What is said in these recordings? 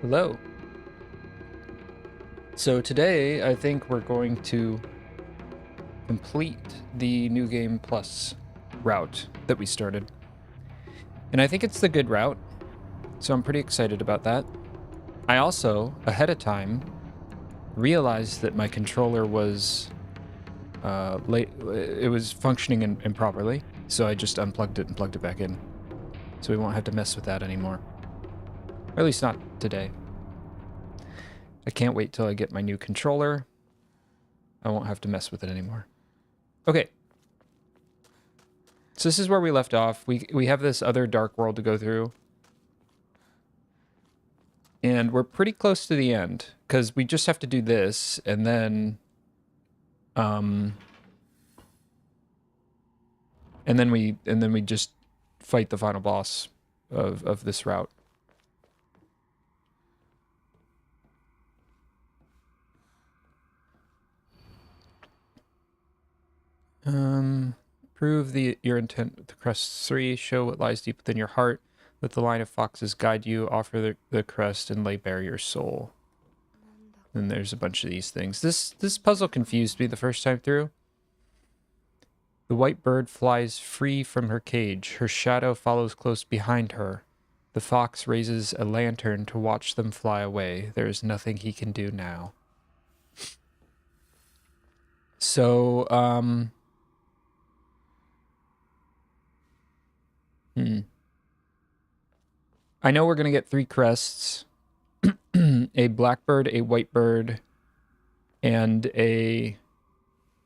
Hello. So today I think we're going to complete the New Game Plus route that we started. And I think it's the good route, so I'm pretty excited about that. I also, ahead of time, realized that my controller was late. It was functioning improperly, so I just unplugged it and plugged it back in. So we won't have to mess with that anymore. Or at least not today. I can't wait till I get my new controller. I won't have to mess with it anymore. Okay. So this is where we left off. We have this other dark world to go through. And we're pretty close to the end, because we just have to do this, and then we just fight the final boss of this route. Prove your intent with the crest 3. Show what lies deep within your heart. Let the line of foxes guide you. Offer the crest and lay bare your soul. And there's a bunch of these things. This puzzle confused me the first time through. The white bird flies free from her cage. Her shadow follows close behind her. The fox raises a lantern to watch them fly away. There is nothing he can do now. So, I know we're going to get 3 crests. A blackbird, a whitebird, and a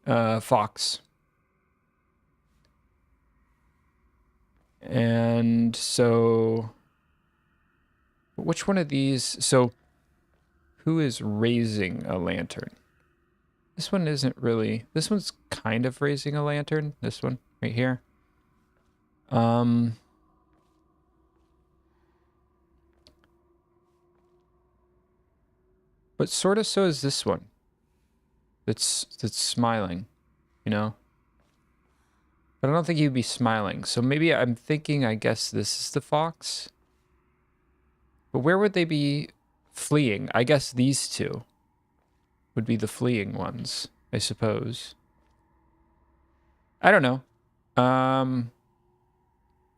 fox. And so, which one of these? So, who is raising a lantern? This one isn't really. This one's kind of raising a lantern. This one right here. But sort of so is this one. That's smiling, you know? But I don't think he'd be smiling. So maybe I'm thinking, I guess this is the fox. But where would they be fleeing? I guess these two would be the fleeing ones, I suppose. I don't know.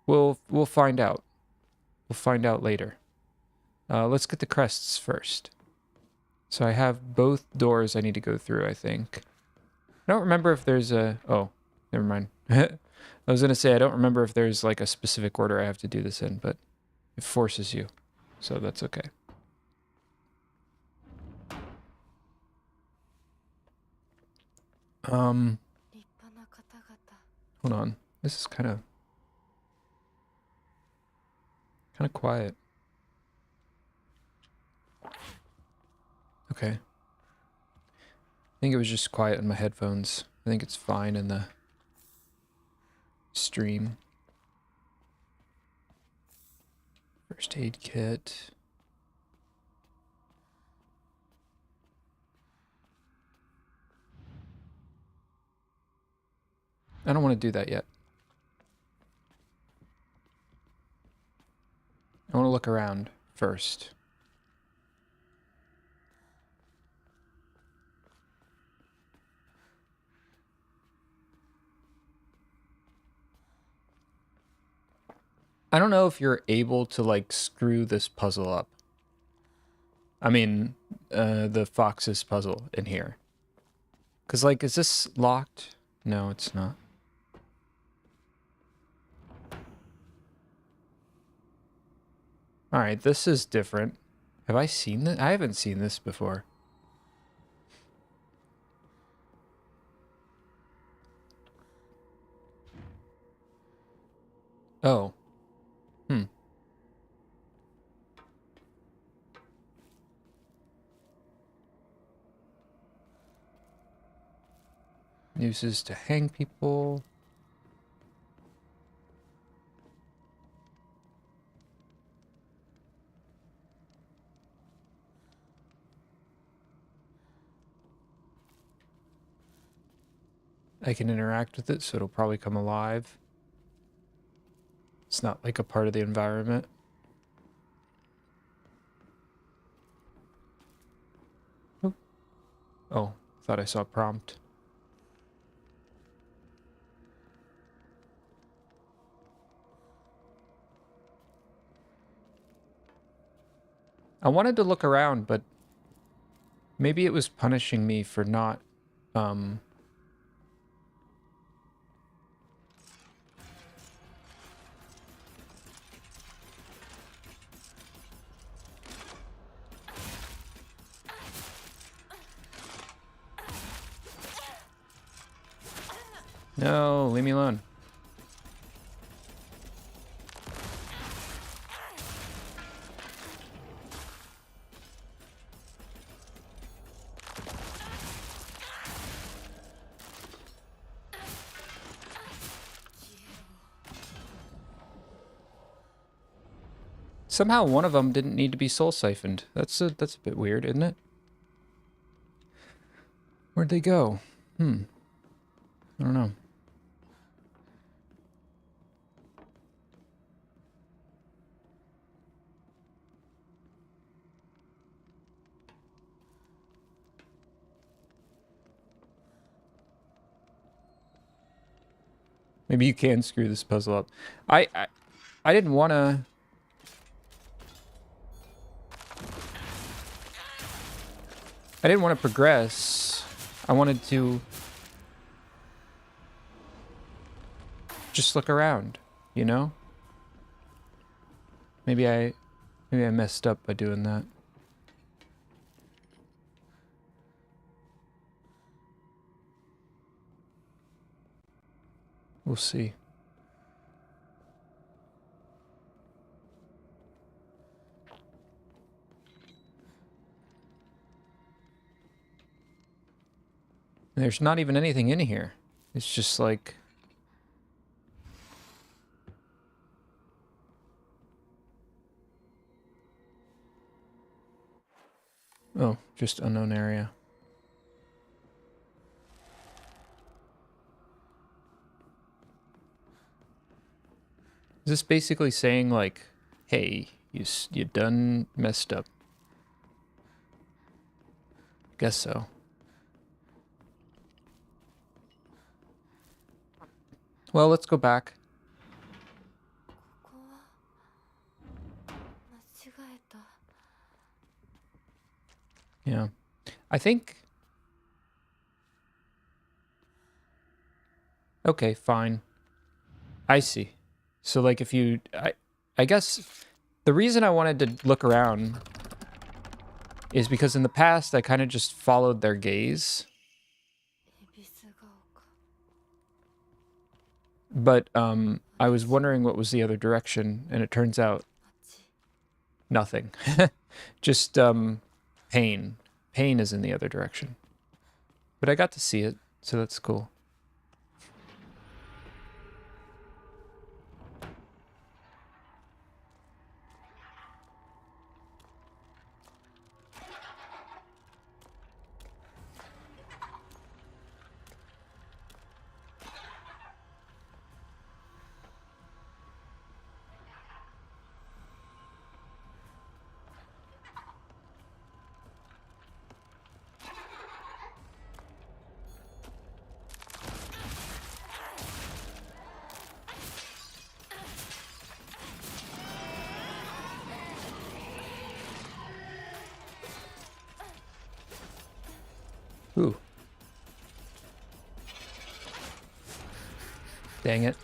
We'll find out. We'll find out later. Let's get the crests first. So I have both doors I need to go through, I think. I don't remember if there's a... Oh, never mind. I was going to say, I don't remember if there's like a specific order I have to do this in, but it forces you. So that's okay. Hold on. This is kind of quiet. Okay. I think it was just quiet in my headphones. I think it's fine in the stream. First aid kit. I don't want to do that yet. I want to look around first. I don't know if you're able to, like, screw this puzzle up. I mean, the fox's puzzle in here. Because, like, is this locked? No, it's not. Alright, this is different. Have I seen this? I haven't seen this before. Oh. Uses to hang people. I can interact with it, so it'll probably come alive. It's not like a part of the environment. Oh, thought I saw a prompt. I wanted to look around, but maybe it was punishing me for not, No, leave me alone. Somehow one of them didn't need to be soul siphoned. That's a bit weird, isn't it? Where'd they go? I don't know. Maybe you can screw this puzzle up. I didn't want to... I didn't want to progress. I wanted to just look around, you know? Maybe I messed up by doing that. We'll see. There's not even anything in here. It's just like... Oh, just unknown area. Is this basically saying like, hey, you done messed up? Guess so. Well, let's go back. Yeah. I think... Okay, fine. I see. So, like, if you... I guess the reason I wanted to look around is because in the past, I kind of just followed their gaze. But, I was wondering what was the other direction, and it turns out... nothing. Just, pain. Pain is in the other direction. But I got to see it, so that's cool. Ooh. Dang it.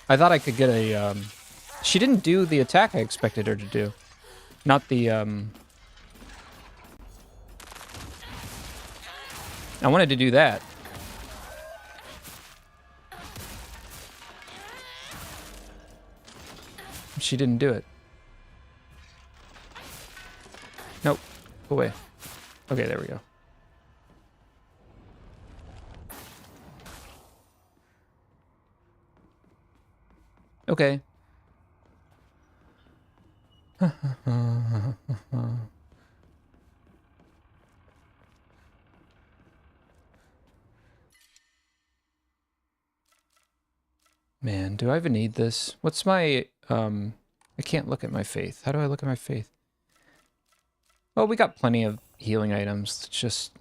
I thought I could get a, She didn't do the attack I expected her to do. Not the, I wanted to do that. She didn't do it. Nope. Go away. Okay, there we go. Okay. Man, do I even need this? What's my, I can't look at my faith. How do I look at my faith? Well, we got plenty of healing items. Let's just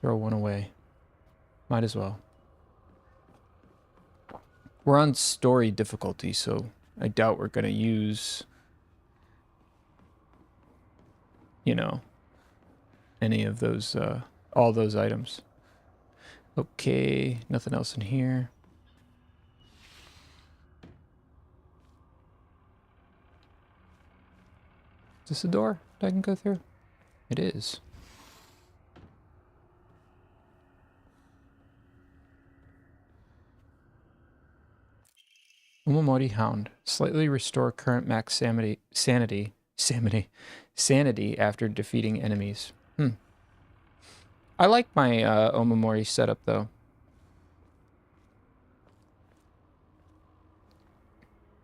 throw one away. Might as well. We're on story difficulty, so I doubt we're going to use, you know, any of those, all those items. Okay, nothing else in here. Is this a door that I can go through? It is. Umamori Hound. Slightly restore current max sanity after defeating enemies. I like my Omamori setup though.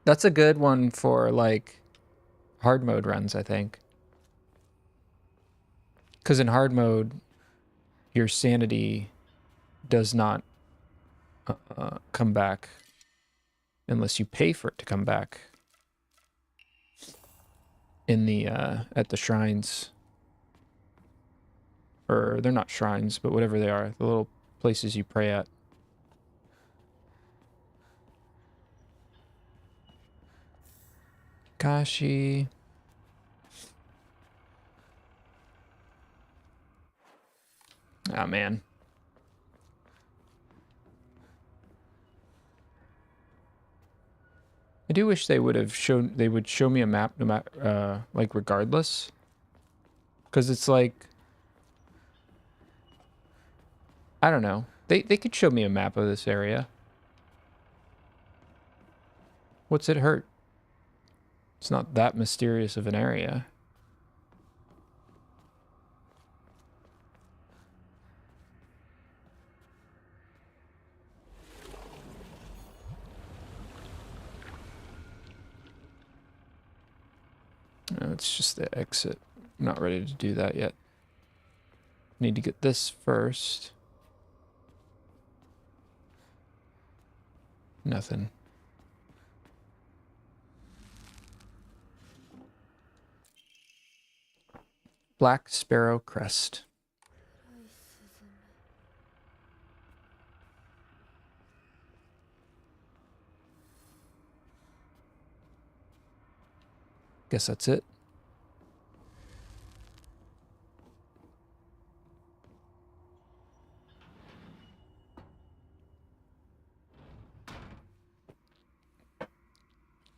That's a good one for like hard mode runs, I think. Because in hard mode, your sanity does not come back unless you pay for it to come back in the at the shrines. Or they're not shrines, but whatever they are, the little places you pray at. Kashi. Oh man. I do wish they would show me a map no matter like regardless. Cause it's like I don't know. They could show me a map of this area. What's it hurt? It's not that mysterious of an area. No, it's just the exit. I'm not ready to do that yet. Need to get this first. Nothing. Black Sparrow Crest. Guess that's it.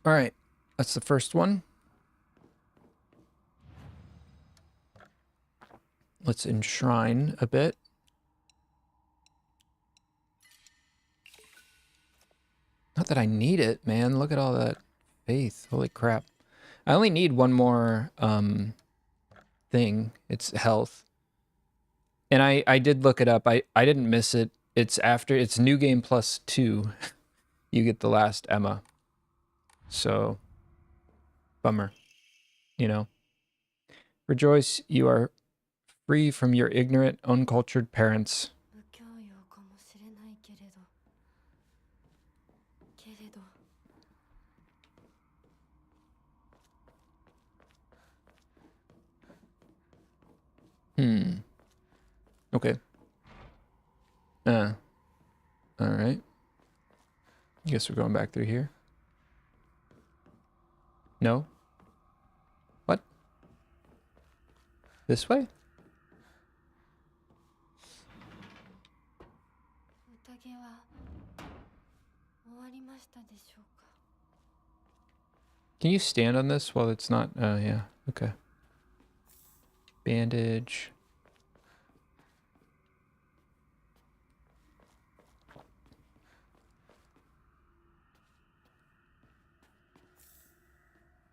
All right, that's the first one. Let's enshrine a bit. Not that I need it, man. Look at all that faith. Holy crap. I only need one more thing. It's health. And I did look it up. I didn't miss it. It's New Game Plus 2. You get the last Emma. So, bummer. You know. Rejoice, you are free from your ignorant, uncultured parents. Okay. Alright. Guess we're going back through here. No? What? This way? Can you stand on this while it's not? Yeah. Okay. Bandage.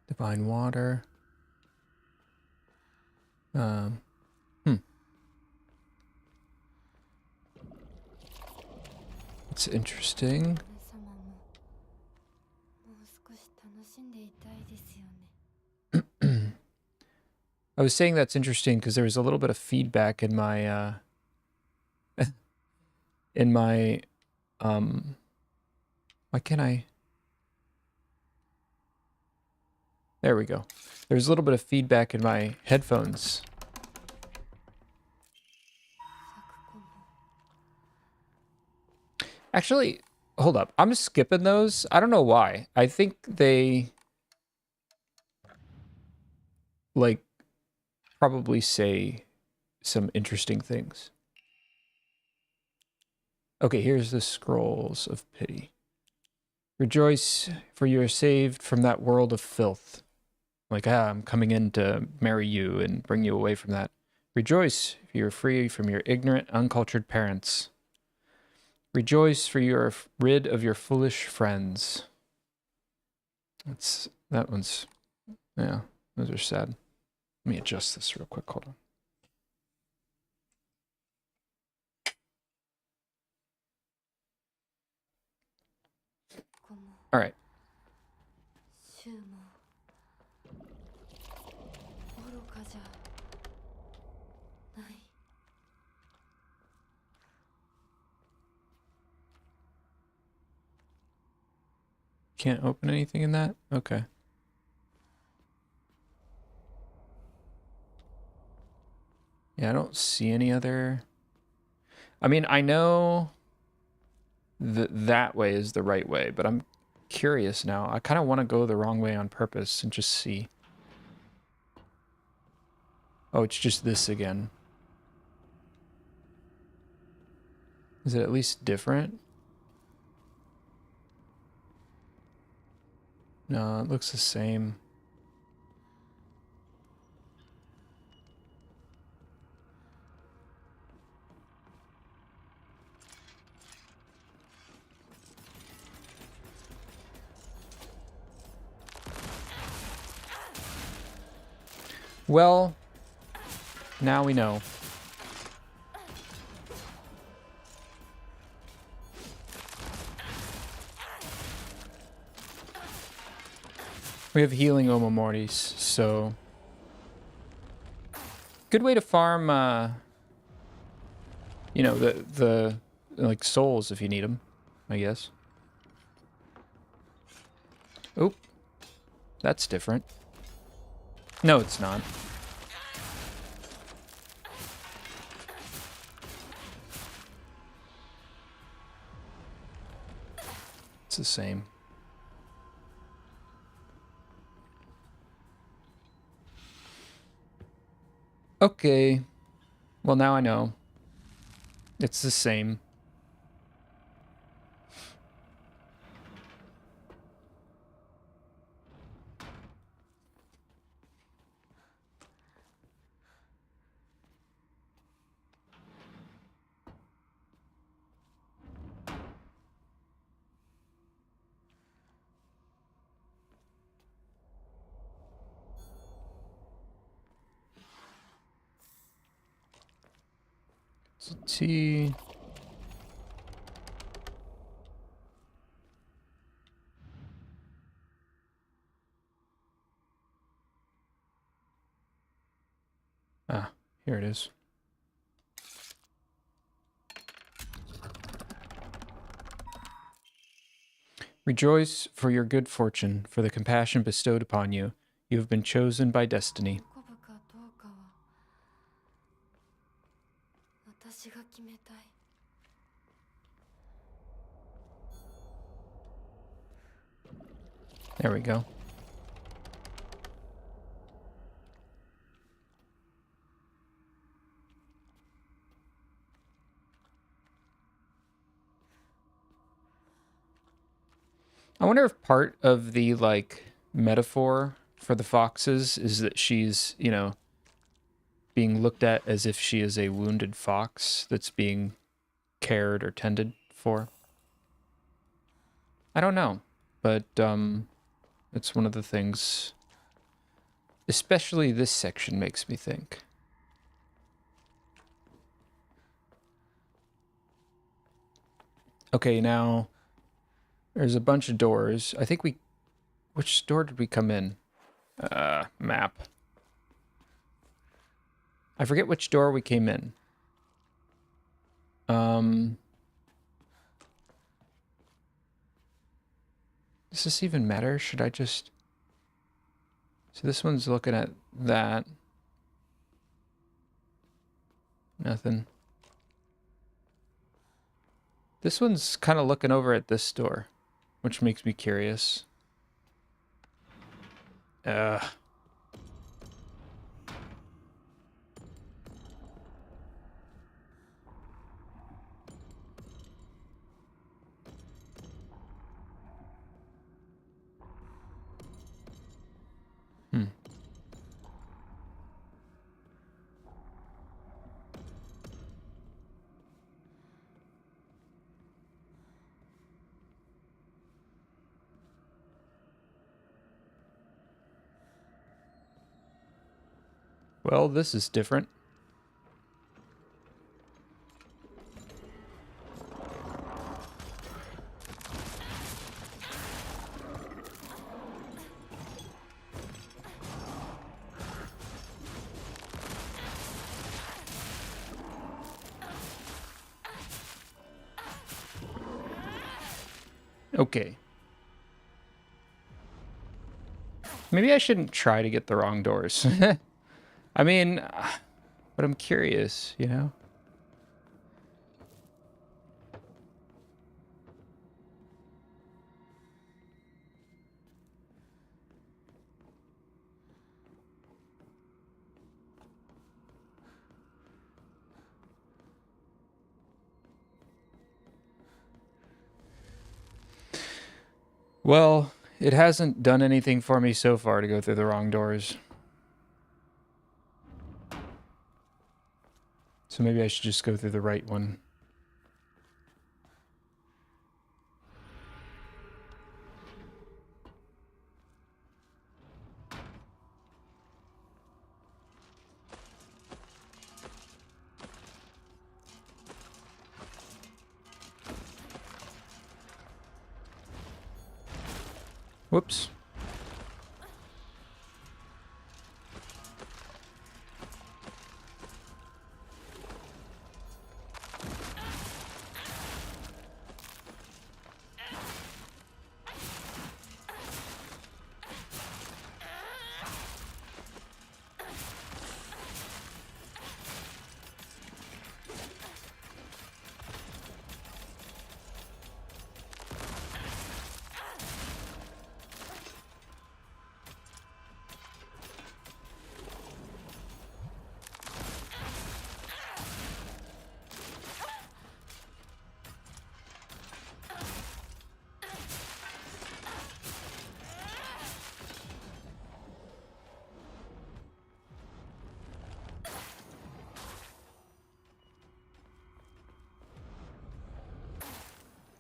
Divine water. It's interesting. I was saying that's interesting because there was a little bit of feedback in my why can't I There we go. There's a little bit of feedback in my headphones. Actually, hold up. I'm skipping those. I don't know why. I think they, like, probably say some interesting things. Okay, here's the Scrolls of Pity. Rejoice, for you are saved from that world of filth. Like, I'm coming in to marry you and bring you away from that. Rejoice, for you are free from your ignorant, uncultured parents. Rejoice, for you are rid of your foolish friends. That one's, yeah, those are sad. Let me adjust this real quick, hold on. All right. Can't open anything in that? Okay. Yeah, I don't see any other... I mean, I know that way is the right way, but I'm curious now. I kind of want to go the wrong way on purpose and just see. Oh, it's just this again. Is it at least different? No, it looks the same. Well, now we know. We have healing Omomortis, so... Good way to farm, you know, the like, souls if you need them, I guess. Oop. That's different. No, it's not. It's the same. Okay. Well, now I know. It's the same. T. Ah, here it is. Rejoice for your good fortune, for the compassion bestowed upon you. You have been chosen by destiny. There we go. I wonder if part of the, like, metaphor for the foxes is that she's, you know, being looked at as if she is a wounded fox that's being cared or tended for. I don't know, but it's one of the things, especially this section, makes me think. Okay, now there's a bunch of doors. I think we... Which door did we come in? Map. I forget which door we came in. Does this even matter? Should I just... So this one's looking at that. Nothing. This one's kind of looking over at this door, which makes me curious. Well, this is different. Okay. Maybe I shouldn't try to get the wrong doors. I mean, but I'm curious, you know? Well, it hasn't done anything for me so far to go through the wrong doors. So maybe I should just go through the right one. Whoops.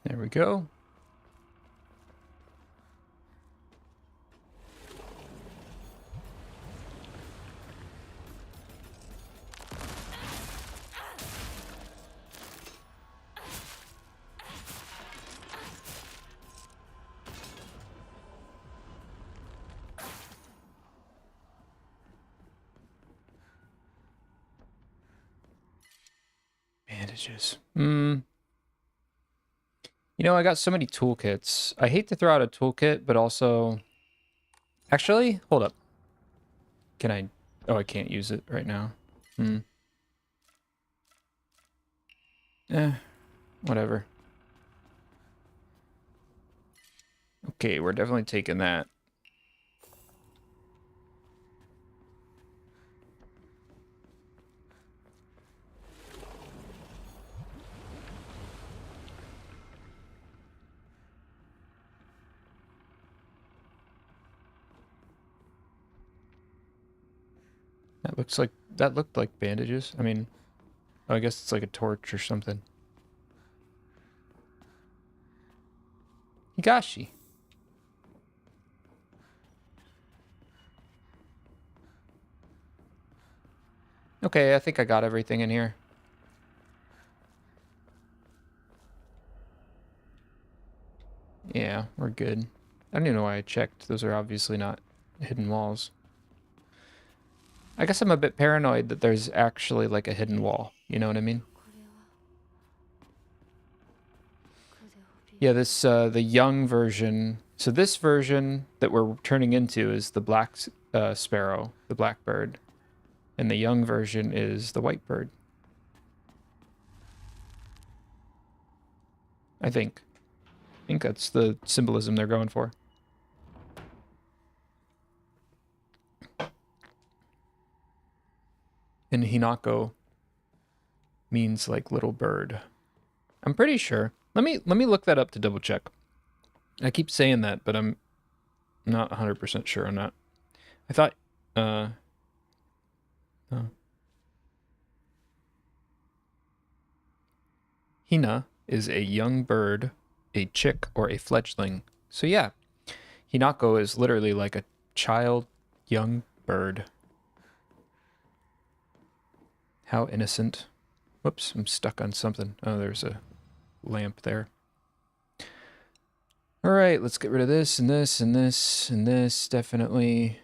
There we go. Bandages. You know, I got so many toolkits. I hate to throw out a toolkit, but also... Actually, hold up. Can I... Oh, I can't use it right now. Whatever. Okay, we're definitely taking that. That looked like bandages. I mean, I guess it's like a torch or something. Higashi. Okay, I think I got everything in here. Yeah, we're good. I don't even know why I checked. Those are obviously not hidden walls. I guess I'm a bit paranoid that there's actually like a hidden wall. You know what I mean? Yeah, the young version. So this version that we're turning into is the black sparrow, the blackbird, and the young version is the white bird. I think that's the symbolism they're going for. And Hinako means like little bird. I'm pretty sure. Let me look that up to double check. I keep saying that, but I'm not 100% sure on that. I thought Hina is a young bird, a chick, or a fledgling. So yeah, Hinako is literally like a child, young bird. How innocent. Whoops, I'm stuck on something. Oh, there's a lamp there. All right, let's get rid of this and this and this and this, definitely.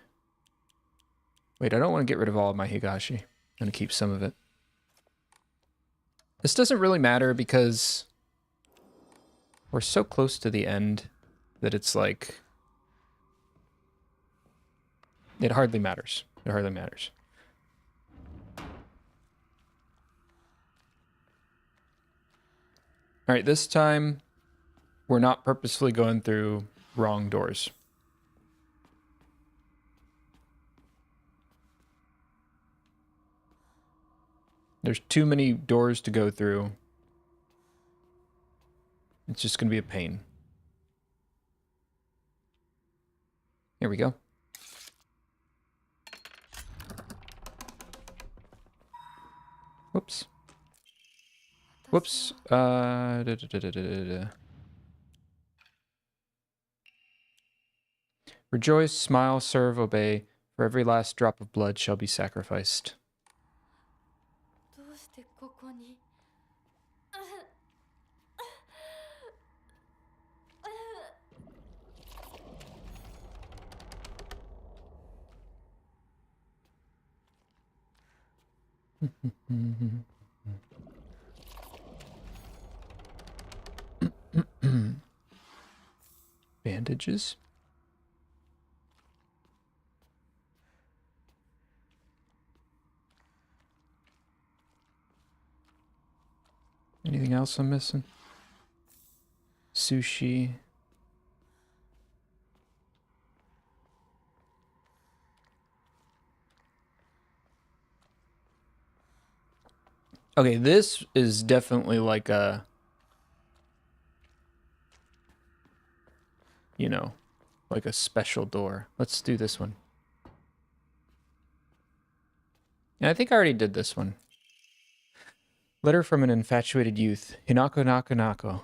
Wait, I don't want to get rid of all of my Higashi. I'm going to keep some of it. This doesn't really matter because we're so close to the end that it's like... It hardly matters. It hardly matters. All right, this time we're not purposefully going through wrong doors. There's too many doors to go through. It's just going to be a pain. Here we go. Whoops. Whoops. Rejoice, smile, serve, obey, for every last drop of blood shall be sacrificed. Bandages. Anything else I'm missing? Sushi. Okay, this is definitely like a, you know, like a special door. Let's do this one. Yeah, I think I already did this one. Letter from an infatuated youth. Hinako, Nako, Nako.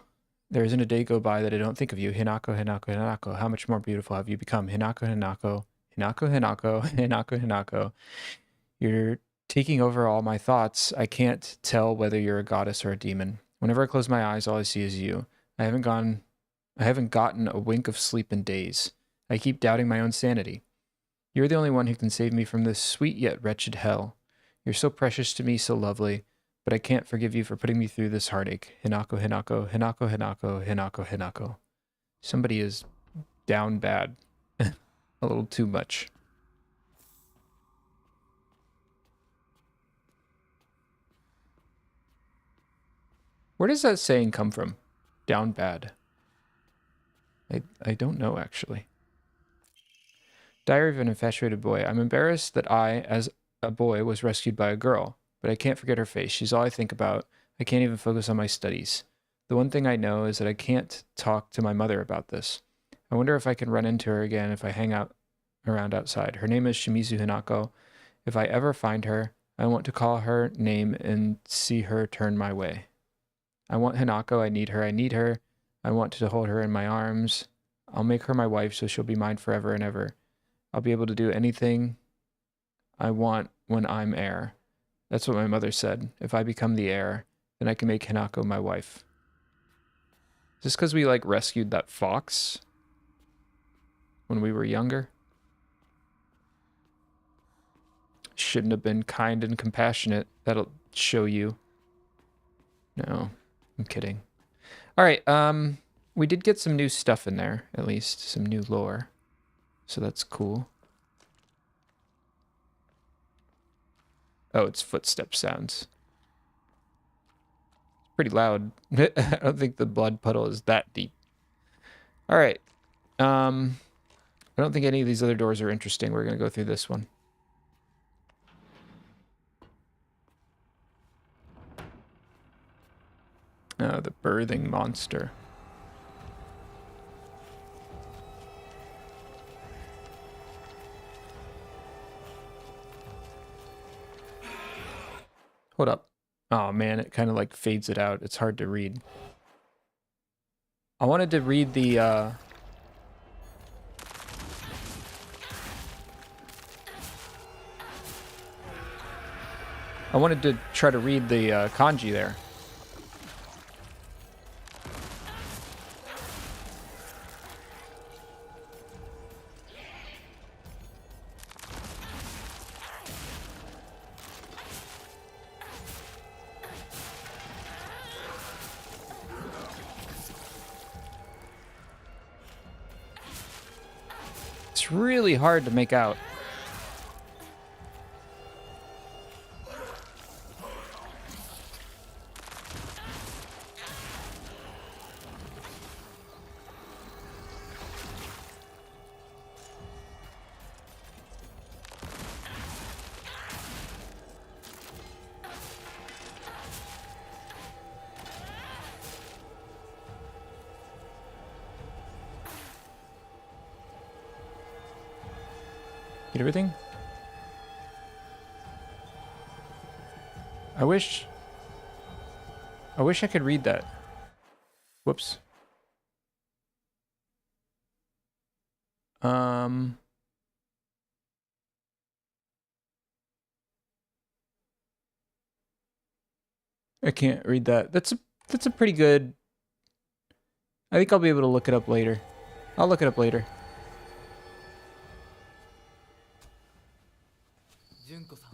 There isn't a day go by that I don't think of you. Hinako, Hinako, Hinako. How much more beautiful have you become? Hinako, Hinako. Hinako, Hinako. Hinako, Hinako. You're taking over all my thoughts. I can't tell whether you're a goddess or a demon. Whenever I close my eyes, all I see is you. I haven't gotten a wink of sleep in days. I keep doubting my own sanity. You're the only one who can save me from this sweet yet wretched hell. You're so precious to me, so lovely, but I can't forgive you for putting me through this heartache. Hinako, Hinako, Hinako, Hinako, Hinako, Hinako. Somebody is down bad. A little too much. Where does that saying come from? Down bad. I don't know, actually. Diary of an Infatuated Boy. I'm embarrassed that I, as a boy, was rescued by a girl, but I can't forget her face. She's all I think about. I can't even focus on my studies. The one thing I know is that I can't talk to my mother about this. I wonder if I can run into her again if I hang out around outside. Her name is Shimizu Hinako. If I ever find her, I want to call her name and see her turn my way. I want Hinako. I need her. I need her. I want to hold her in my arms. I'll make her my wife so she'll be mine forever and ever. I'll be able to do anything I want when I'm heir. That's what my mother said. If I become the heir, then I can make Hinako my wife. Is this because we, like, rescued that fox when we were younger? Shouldn't have been kind and compassionate. That'll show you. No, I'm kidding. All right, we did get some new stuff in there, at least some new lore. So that's cool. Oh, it's footstep sounds. It's pretty loud. I don't think the blood puddle is that deep. All right. I don't think any of these other doors are interesting. We're going to go through this one. The birthing monster. Hold up. Oh man, it kind of like fades it out. It's hard to read. I wanted to read the I wanted to try to read the kanji there. It's really hard to make out. Get everything? I wish I could read that. Whoops. I can't read that. That's a pretty good. I think I'll be able to look it up later. I'll look it up later. 純子さん。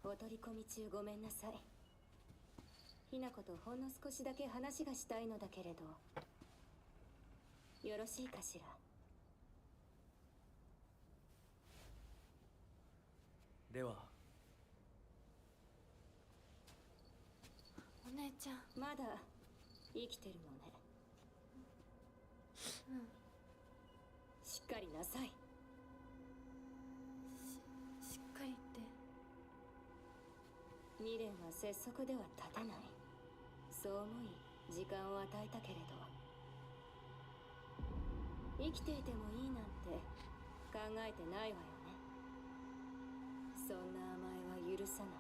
お取り込み中ごめんなさい。ひなことほんの少しだけ話がしたいのだけれど、よろしいかしら。では。お姉ちゃん、まだ生きてるのね。うん。しっかりなさい。しっかりって。未練は拙速では立たない。そう思い時間を与えたけれど、生きていてもいいなんて考えてないわよね。そんな甘えは許さない。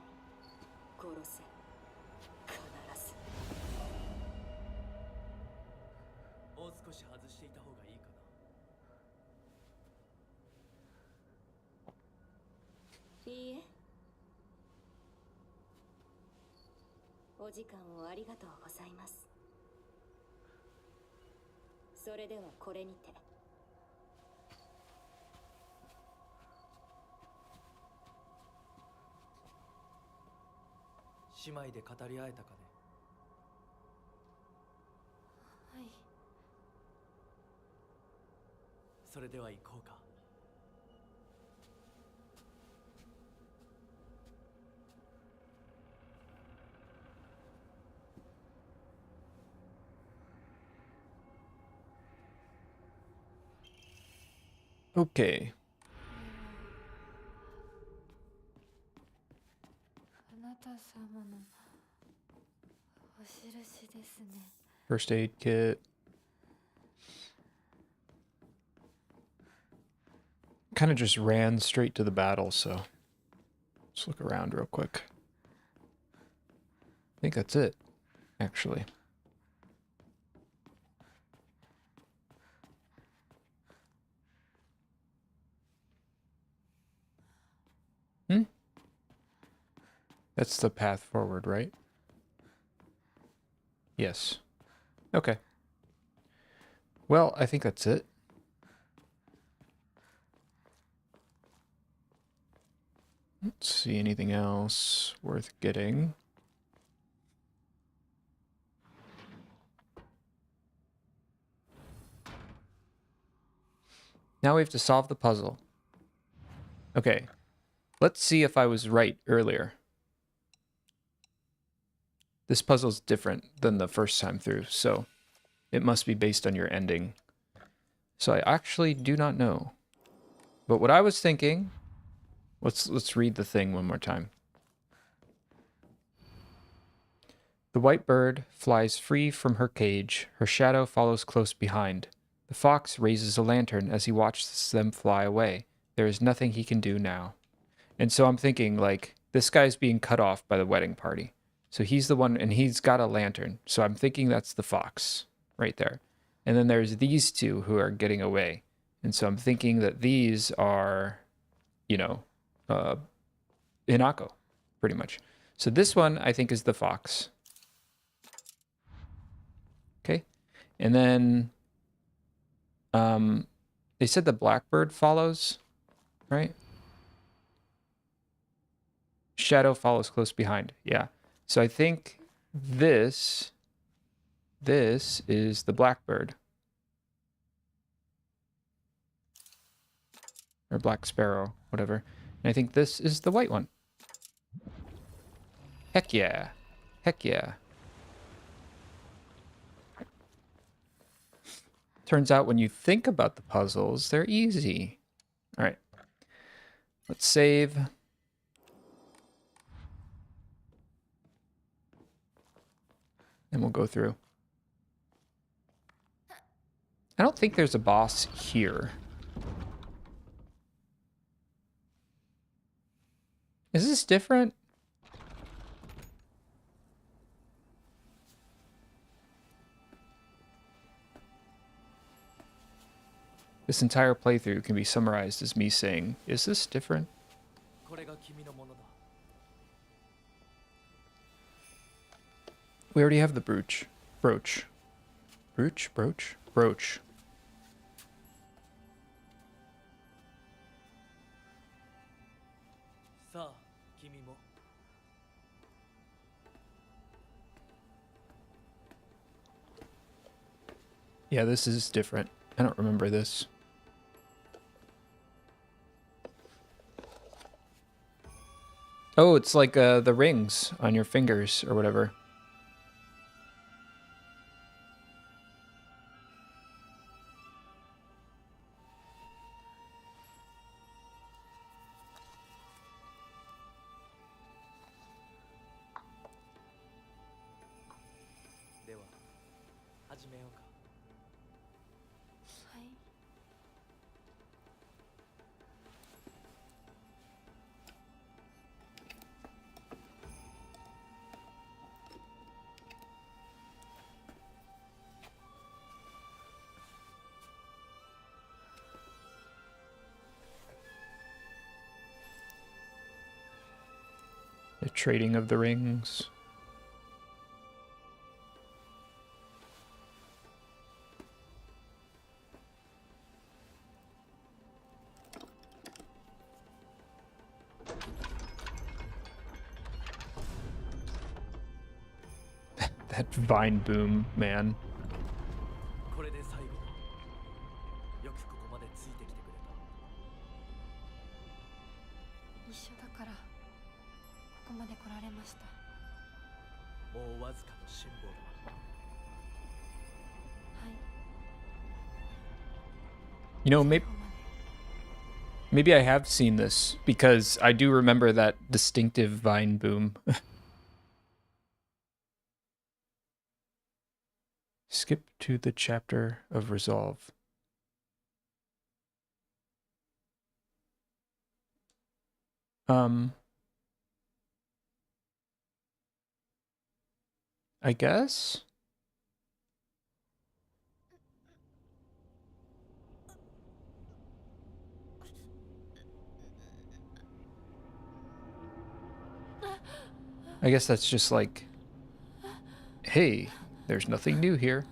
殺せ。必ず。もう少し外していた方がいいかな。いいえ。お時間をありがとうございます。それではこれにて。姉妹で語り合えたかね。はい。それでは行こうか。Okay. あなた様のお印ですね。First aid kit. Kind of just ran straight to the battle, so let's look around real quick. I think that's it, actually. That's the path forward, right? Yes. Okay. Well, I think that's it. Let's see anything else worth getting. Now we have to solve the puzzle. Okay. Let's see if I was right earlier. This puzzle's different than the first time through, so it must be based on your ending. So I actually do not know. But what I was thinking, let's read the thing one more time. The white bird flies free from her cage. Her shadow follows close behind. The fox raises a lantern as he watches them fly away. There is nothing he can do now. And so I'm thinking, like, this guy's being cut off by the wedding party. So he's the one, and he's got a lantern. So I'm thinking that's the fox right there. And then there's these two who are getting away. And so I'm thinking that these are, you know, Hinako, pretty much. So this one, I think, is the fox. Okay. And then they said the blackbird follows, right? Shadow follows close behind. Yeah. So I think this is the blackbird. Or black sparrow, whatever. And I think this is the white one. Heck yeah. Heck yeah. Turns out when you think about the puzzles, they're easy. All right. Let's save. And we'll go through. I don't think there's a boss here. Is this different? This entire playthrough can be summarized as me saying, is this different? これが君のものだ。 We already have the brooch. Brooch. Brooch? Brooch? Brooch.さあ、君も。 Yeah, this is different. I don't remember this. Oh, it's like the rings on your fingers or whatever. The trading of the rings. That vine boom, man. これで最後だ。よくここまでついてきてくれた。一緒だからここまで来られました。もうわずかの辛抱だ。はい。 You know, maybe ここまで maybe I have seen this because I do remember that distinctive vine boom. Skip to the chapter of resolve. I guess? I guess that's just like, hey, there's nothing new here.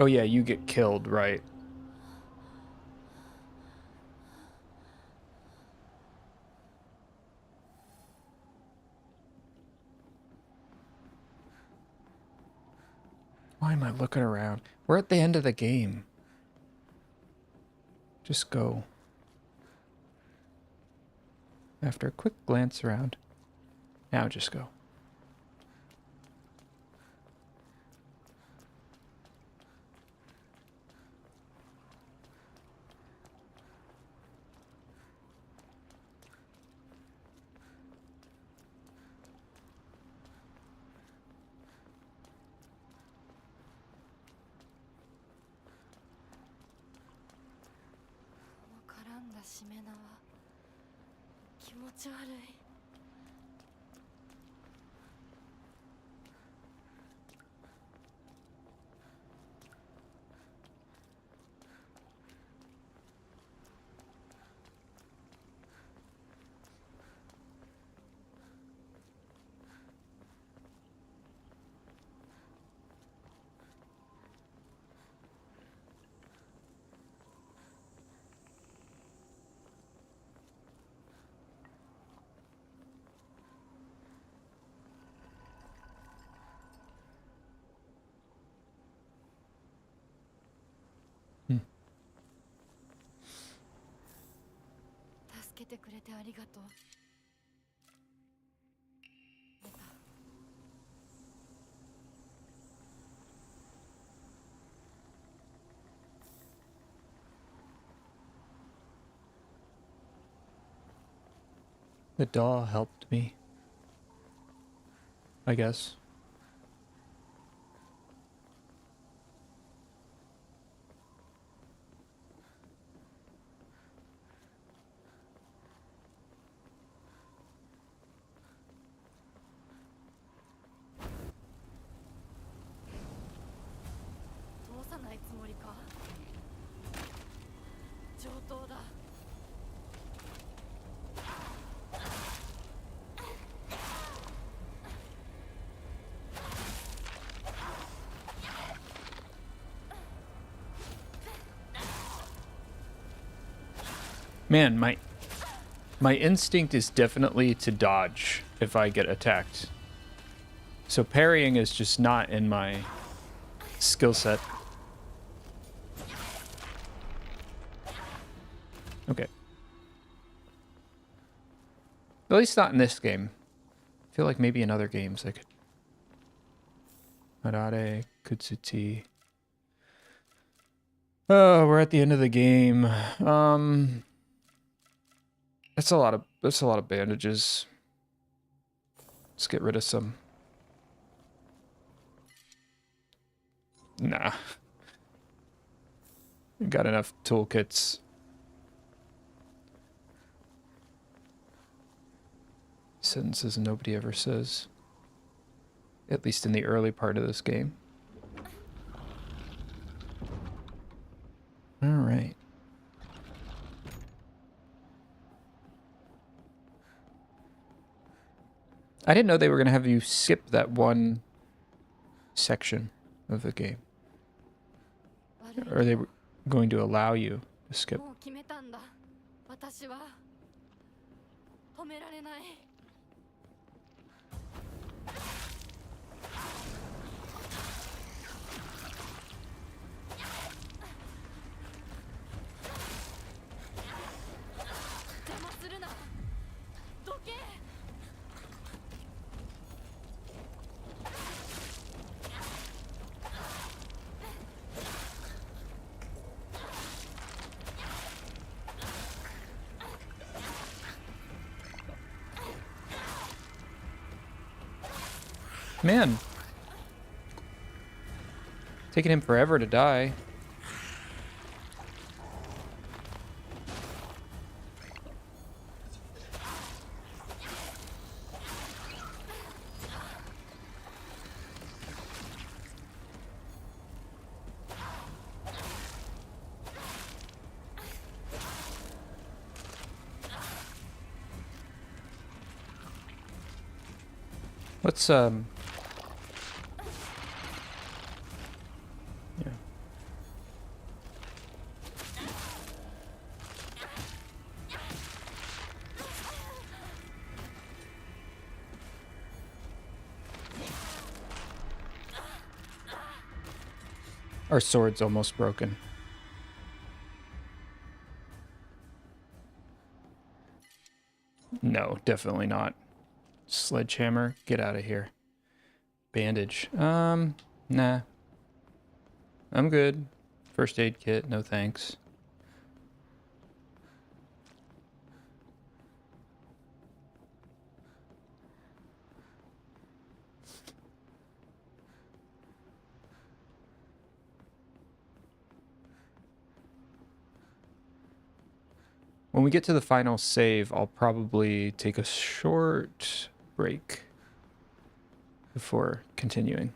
Oh yeah, you get killed, right? Why am I looking around? We're at the end of the game. Just go. After a quick glance around. Now just go. Hmm. 助けてくれてありがとう。寝た。The doll helped me. I guess. Man, my instinct is definitely to dodge if I get attacked. So parrying is just not in my skill set. Okay. At least not in this game. I feel like maybe in other games I could. Harare, Kutsuti. Oh, we're at the end of the game. That's a lot of bandages. Let's get rid of some. Nah. Got enough toolkits. Sentences nobody ever says. At least in the early part of this game. All right. I didn't know they were going to have you skip that one section of the game. Or they were going to allow you to skip. もう決めたんだ。私は止められない。邪魔するな。どけ。Man. Taking him forever to die. Let's, yeah. Our sword's almost broken. No, definitely not. Sledgehammer, get out of here. Bandage. Nah. I'm good. First aid kit, no thanks. When we get to the final save, I'll probably take a short break before continuing.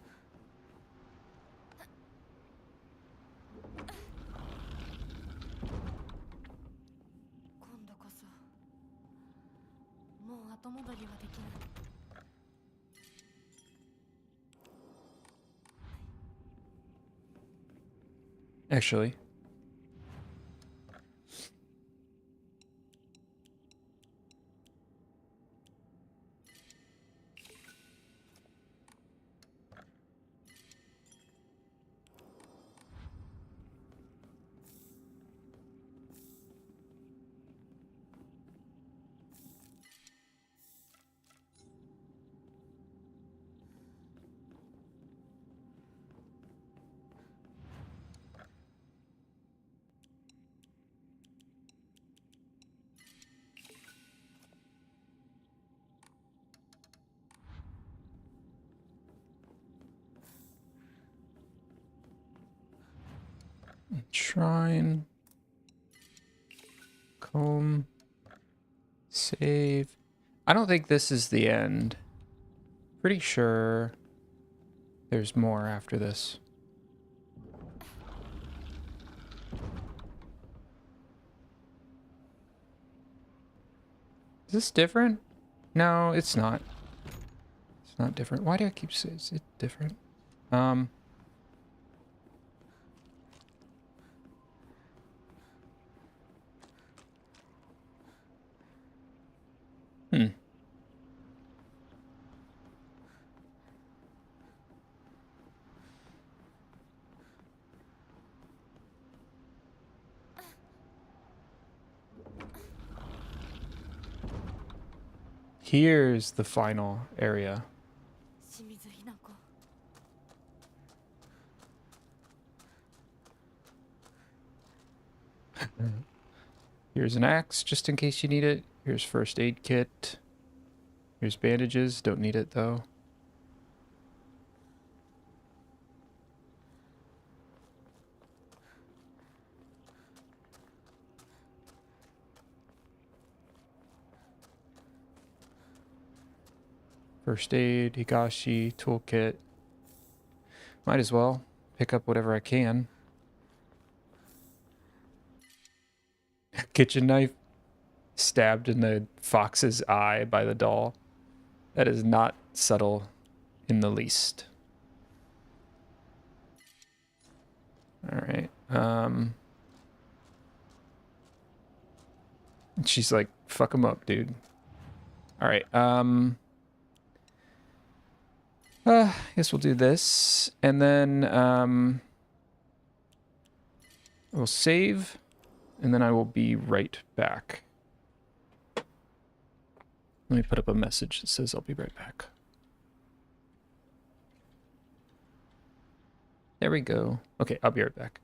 Actually, shrine, comb, save. I don't think this is the end. Pretty sure there's more after this. Is this different? No, it's not. It's not different. Why do I keep saying it's different? Hmm. Here's the final area. Here's an axe, just in case you need it. Here's first aid kit. Here's bandages, don't need it though. First aid, Higashi, toolkit. Might as well pick up whatever I can. Kitchen knife stabbed in the fox's eye by the doll. That is not subtle in the least. All right. She's like, fuck him up, dude. All right. I guess we'll do this, and then we'll save, and then I will be right back. Let me put up a message that says I'll be right back. There we go. Okay, I'll be right back.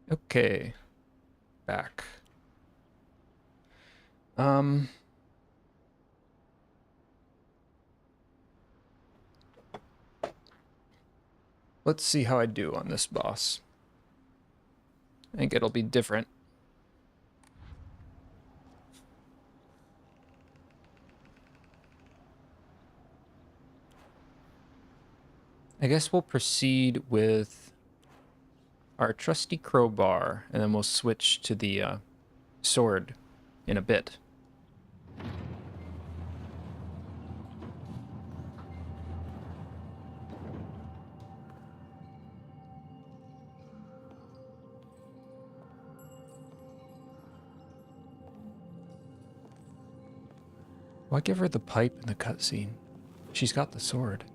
Okay. Back. Let's see how I do on this boss. I think it'll be different. I guess we'll proceed with our trusty crowbar, and then we'll switch to the sword in a bit. Why give her the pipe in the cutscene? She's got the sword.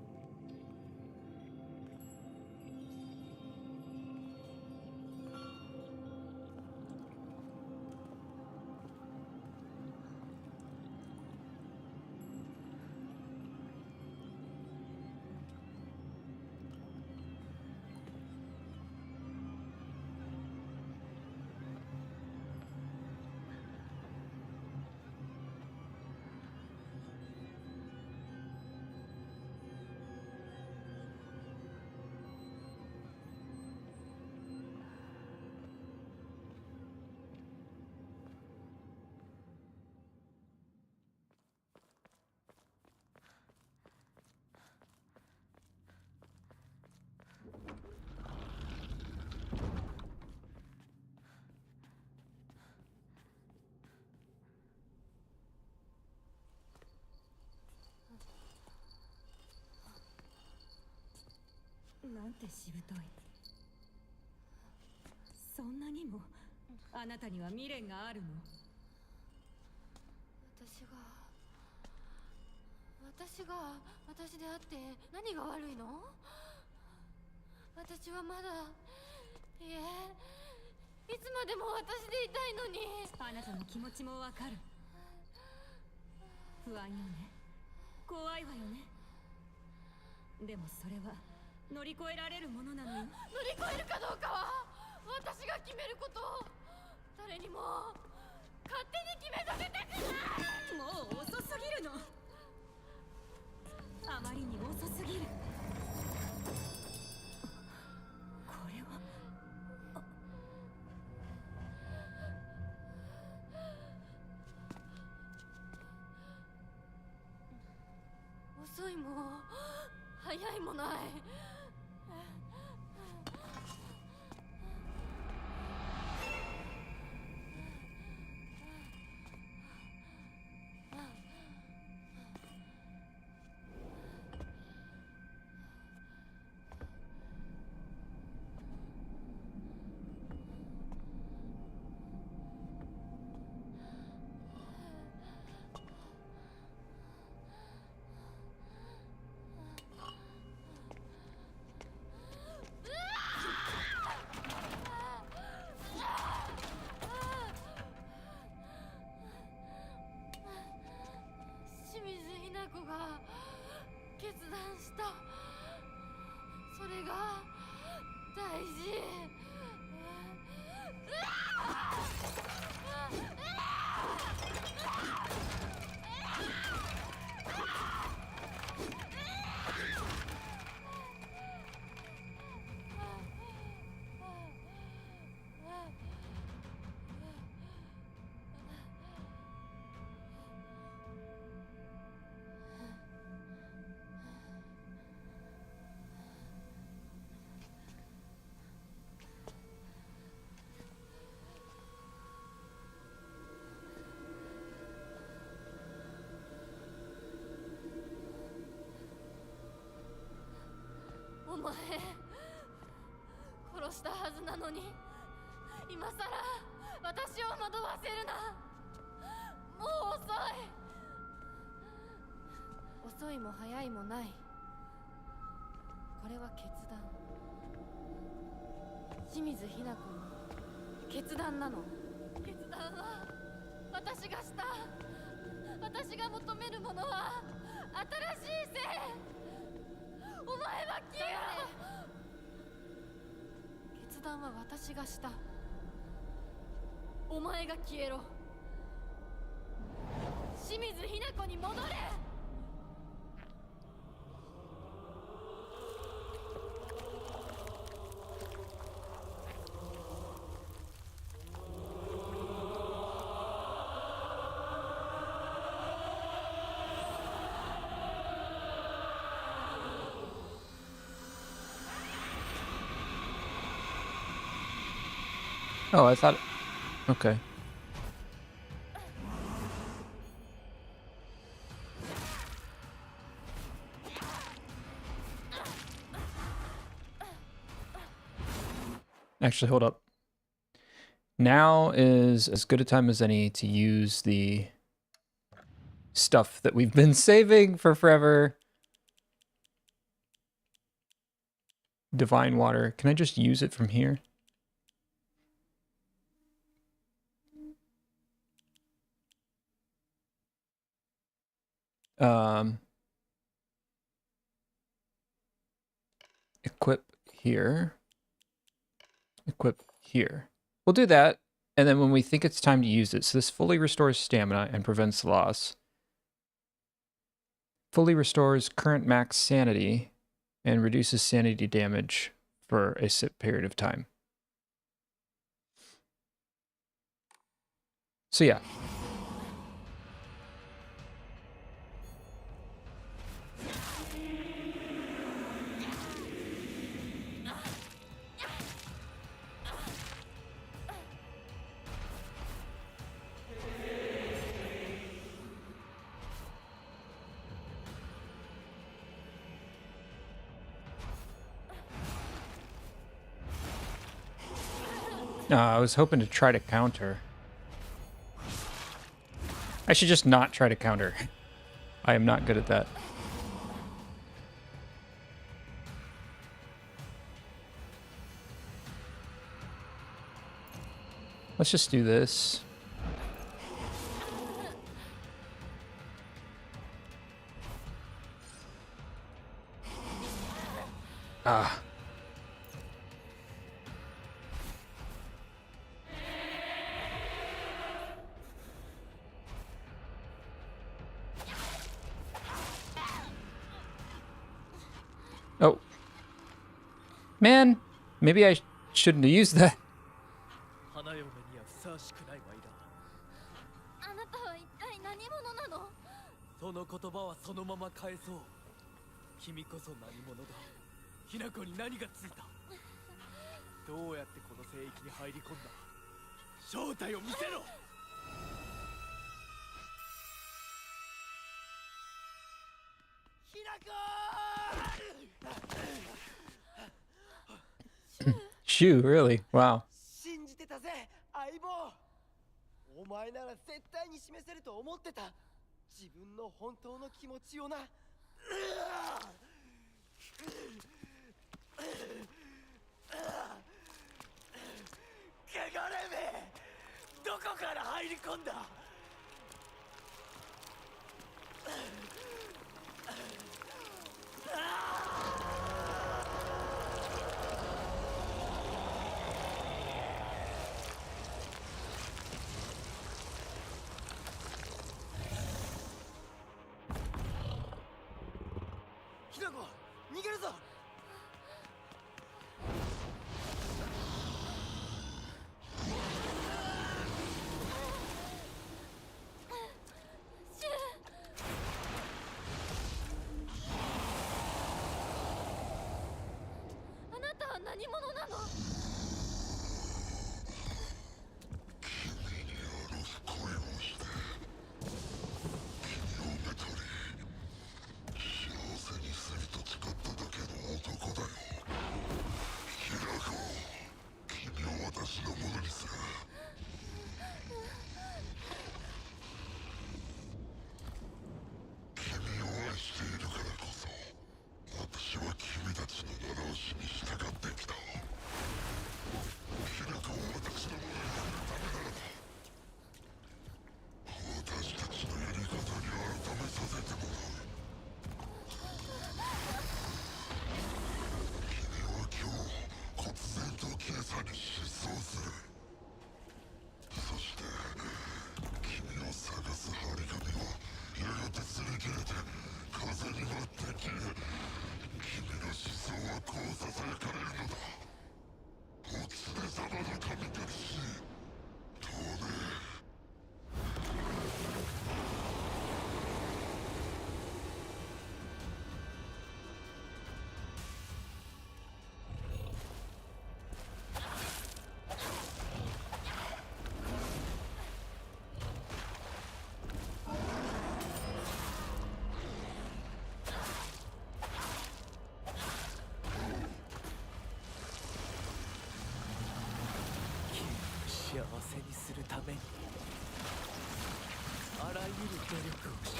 なんてしぶとい。そんなにもあなたには未練があるの。私であって何が悪いの？私はまだ、いえ、いつまでも私でいたいのに。あなたの気持ちもわかる。不安よね。怖いわよね。でもそれは乗り越えられるものなのよ。乗り越えるかどうかは私が決めること。誰にも勝手に決めさせたくない。もう遅すぎるの。あまりに遅すぎる。これは遅いも早いもない。清水ひな子が決断した。それが大事。お前殺したはずなのに今さら私を惑わせるな。もう遅い。遅いも早いもない。これは決断。清水ひな子の決断なの。決断は私がした。私が求めるものは新しい生。お前は消えろ。決断は私がした。お前が消えろ。清水ひな子に戻れ。Oh, I thought... Okay. Actually, hold up. Now is as good a time as any to use the stuff that we've been saving for forever. Divine water. Can I just use it from here? Equip here. Equip here. We'll do that, and then when we think it's time to use it, so this fully restores stamina and prevents loss. Fully restores current max sanity and reduces sanity damage for a set period of time. So yeah. I was hoping to try to counter. I should just not try to counter. I am not good at that. Let's just do this. Ah. Oh. Man, maybe I shouldn't have used that. 花嫁にはふさわしくない舞だ。あなたは一体何者なの？その言葉はそのまま返そう。君こそ何者だ。ひな子に何がついた。どうやってこの聖域に入り込んだ。正体を見せろ。ひな子Shoo, really? Wow. 信じてたぜ、相棒。お前なら絶対に示せると思ってた。自分の本当の気持ちをな。汚れめ、どこから入り込んだ。ひな子、逃げるぞ。あなたは何者なの？めにあらゆる努力をし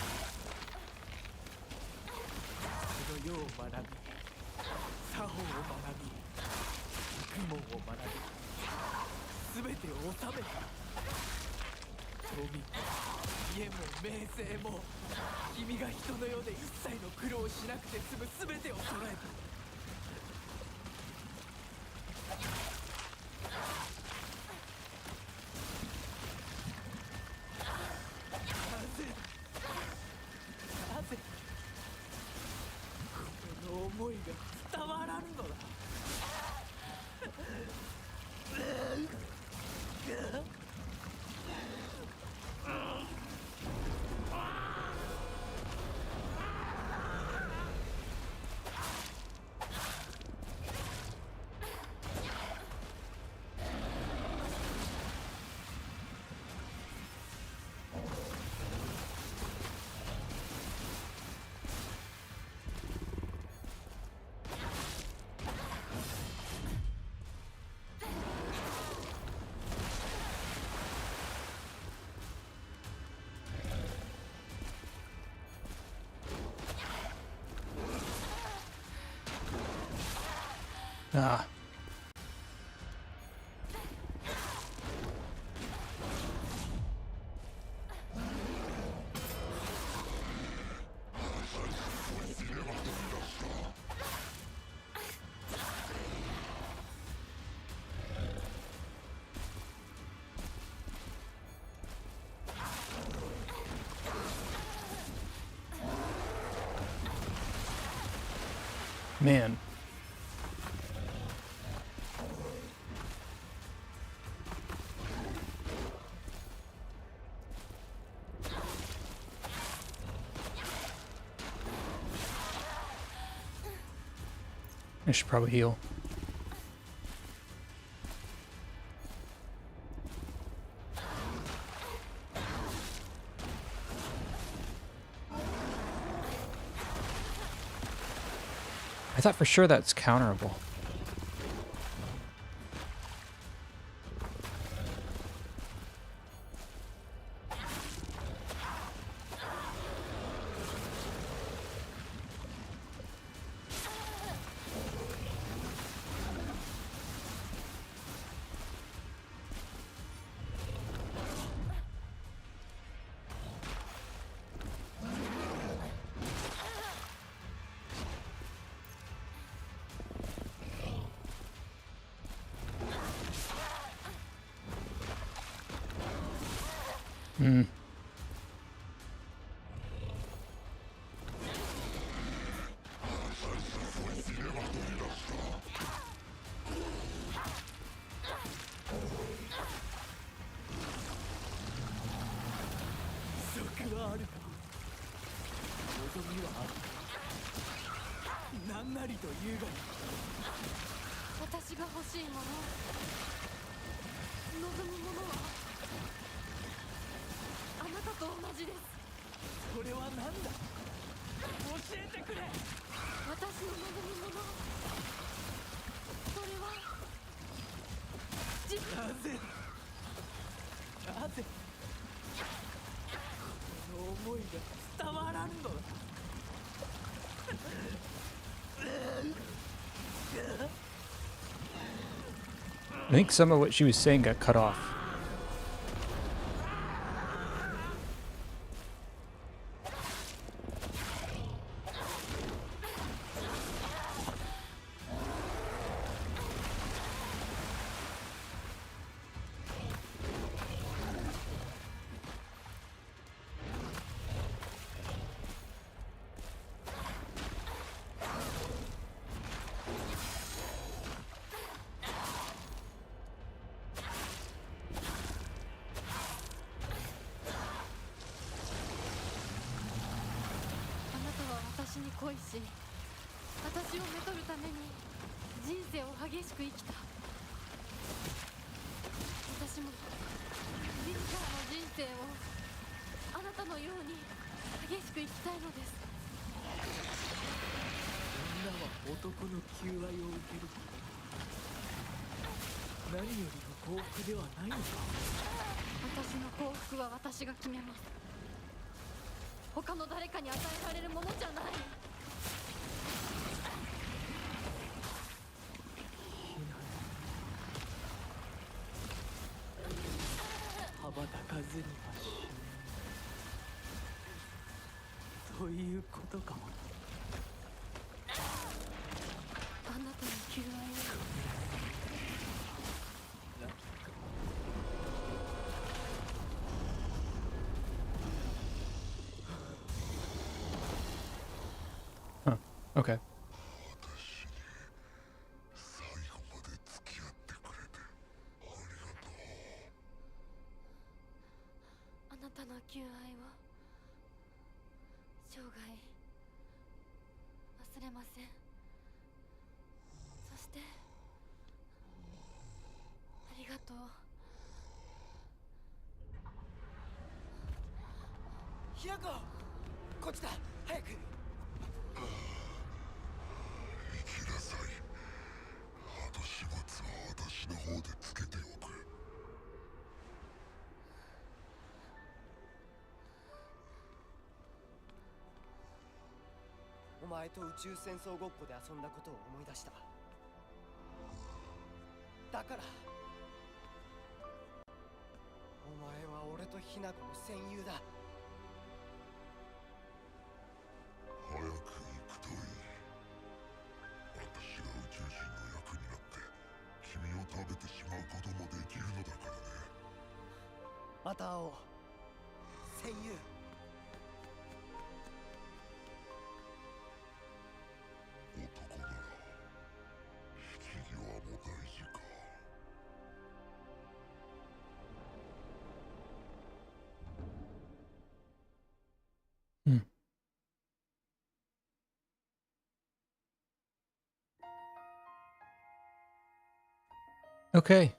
この世を学び作法を学び学問を学び全てを収めた富も家も名声も君が人の世で一切の苦労をしなくて済む全てを揃えたなぜこの思いが伝わらんのだAh. Man. I should probably heal. I thought for sure that's counterable. Hmm. 職はあるか望みはある何なりと言うがいい私が欲しいもの望むものはあなたと同じですそれは何だ教えてくれ私の望むものそれはなぜなぜこの思いが伝わらんのだ I think some of what she was saying got cut off.私に恋し私をめとるために人生を激しく生きた私もリリちゃんの人生をあなたのように激しく生きたいのです女は男の求愛を受ける何よりの幸福ではないのか私私の幸福は私が決めます。他の誰かに与えられるものじゃない。羽ばたかずには死ぬということかも。あなたの求愛を。Huh. Okay. 最後まで付き合ってくれてありがとう。あなたの求愛を生涯忘れません。そしてありがとう。ひなこ、こっちだ、早く。行きなさい。後始末は私の方でつけておく。お前と宇宙戦争ごっこで遊んだことを思い出した。だからお前は俺とひなこの戦友だ。早く行くといい。私が宇宙人の役になって君を食べてしまうこともできるのだからね。また会おう、戦友。男なら引き際も大事か。Hmm. Okay.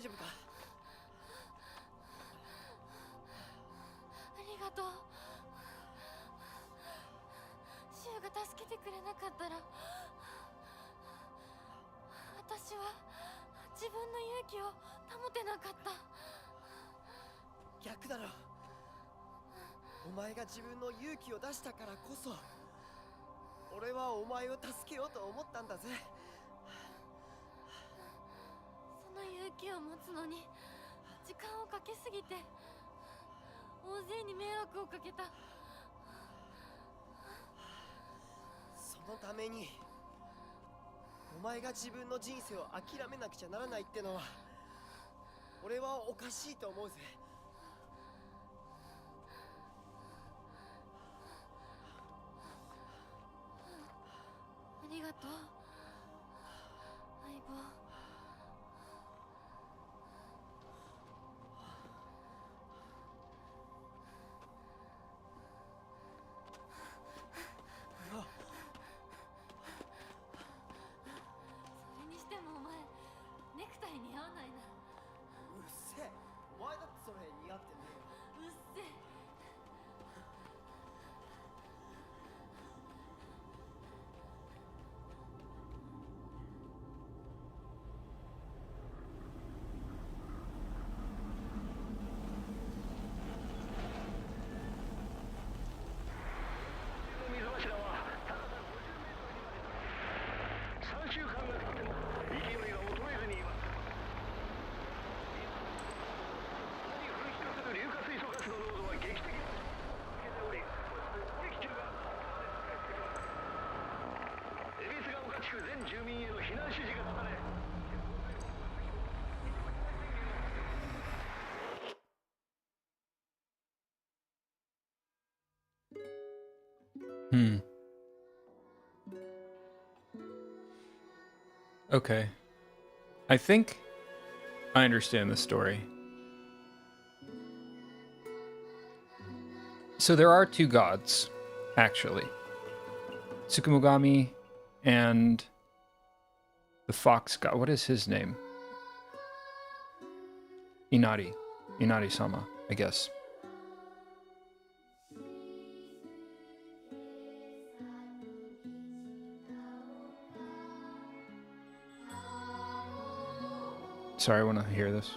大丈夫か？ありがとう。シュウが助けてくれなかったら、私は自分の勇気を保てなかった。逆だろ。お前が自分の勇気を出したからこそ、俺はお前を助けようと思ったんだぜ。その勇気を持つのに時間をかけすぎて大勢に迷惑をかけた。そのためにお前が自分の人生を諦めなくちゃならないってのは、俺はおかしいと思うぜ。ありがとう、相棒。それにしてもお前、ネクタイ似合わないな。うっせえ、お前だってそれ似合ってねえよ。うっせえ。水柱は3週間が経っても勢いが衰えずにいます。何噴出する硫化水素ガスの濃度は劇的に続けており、劇中が恵比寿ヶ丘地区全住民への避難指示が出され、Okay. I think I understand the story. So there are two gods, actually. Tsukumogami and the fox god. What is his name? Inari. Inari-sama, I guess. Sorry, I want to hear this.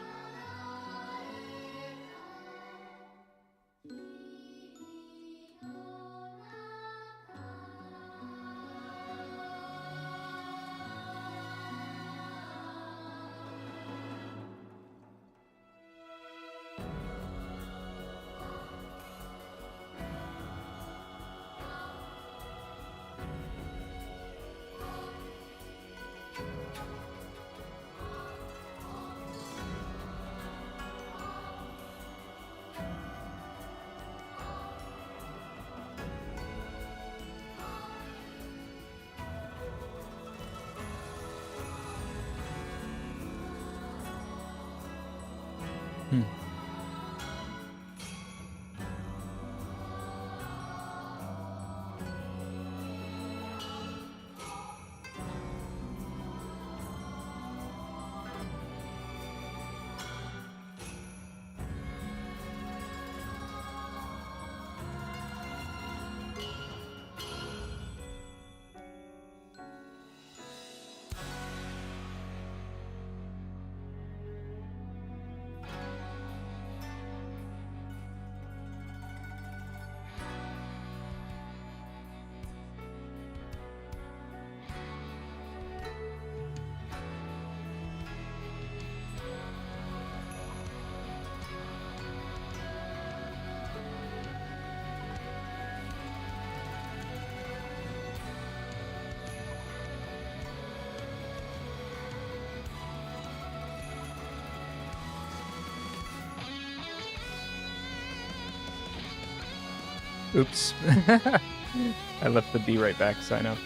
Oops. I left the be right back sign up.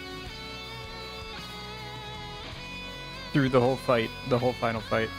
Through the whole fight, the whole final fight.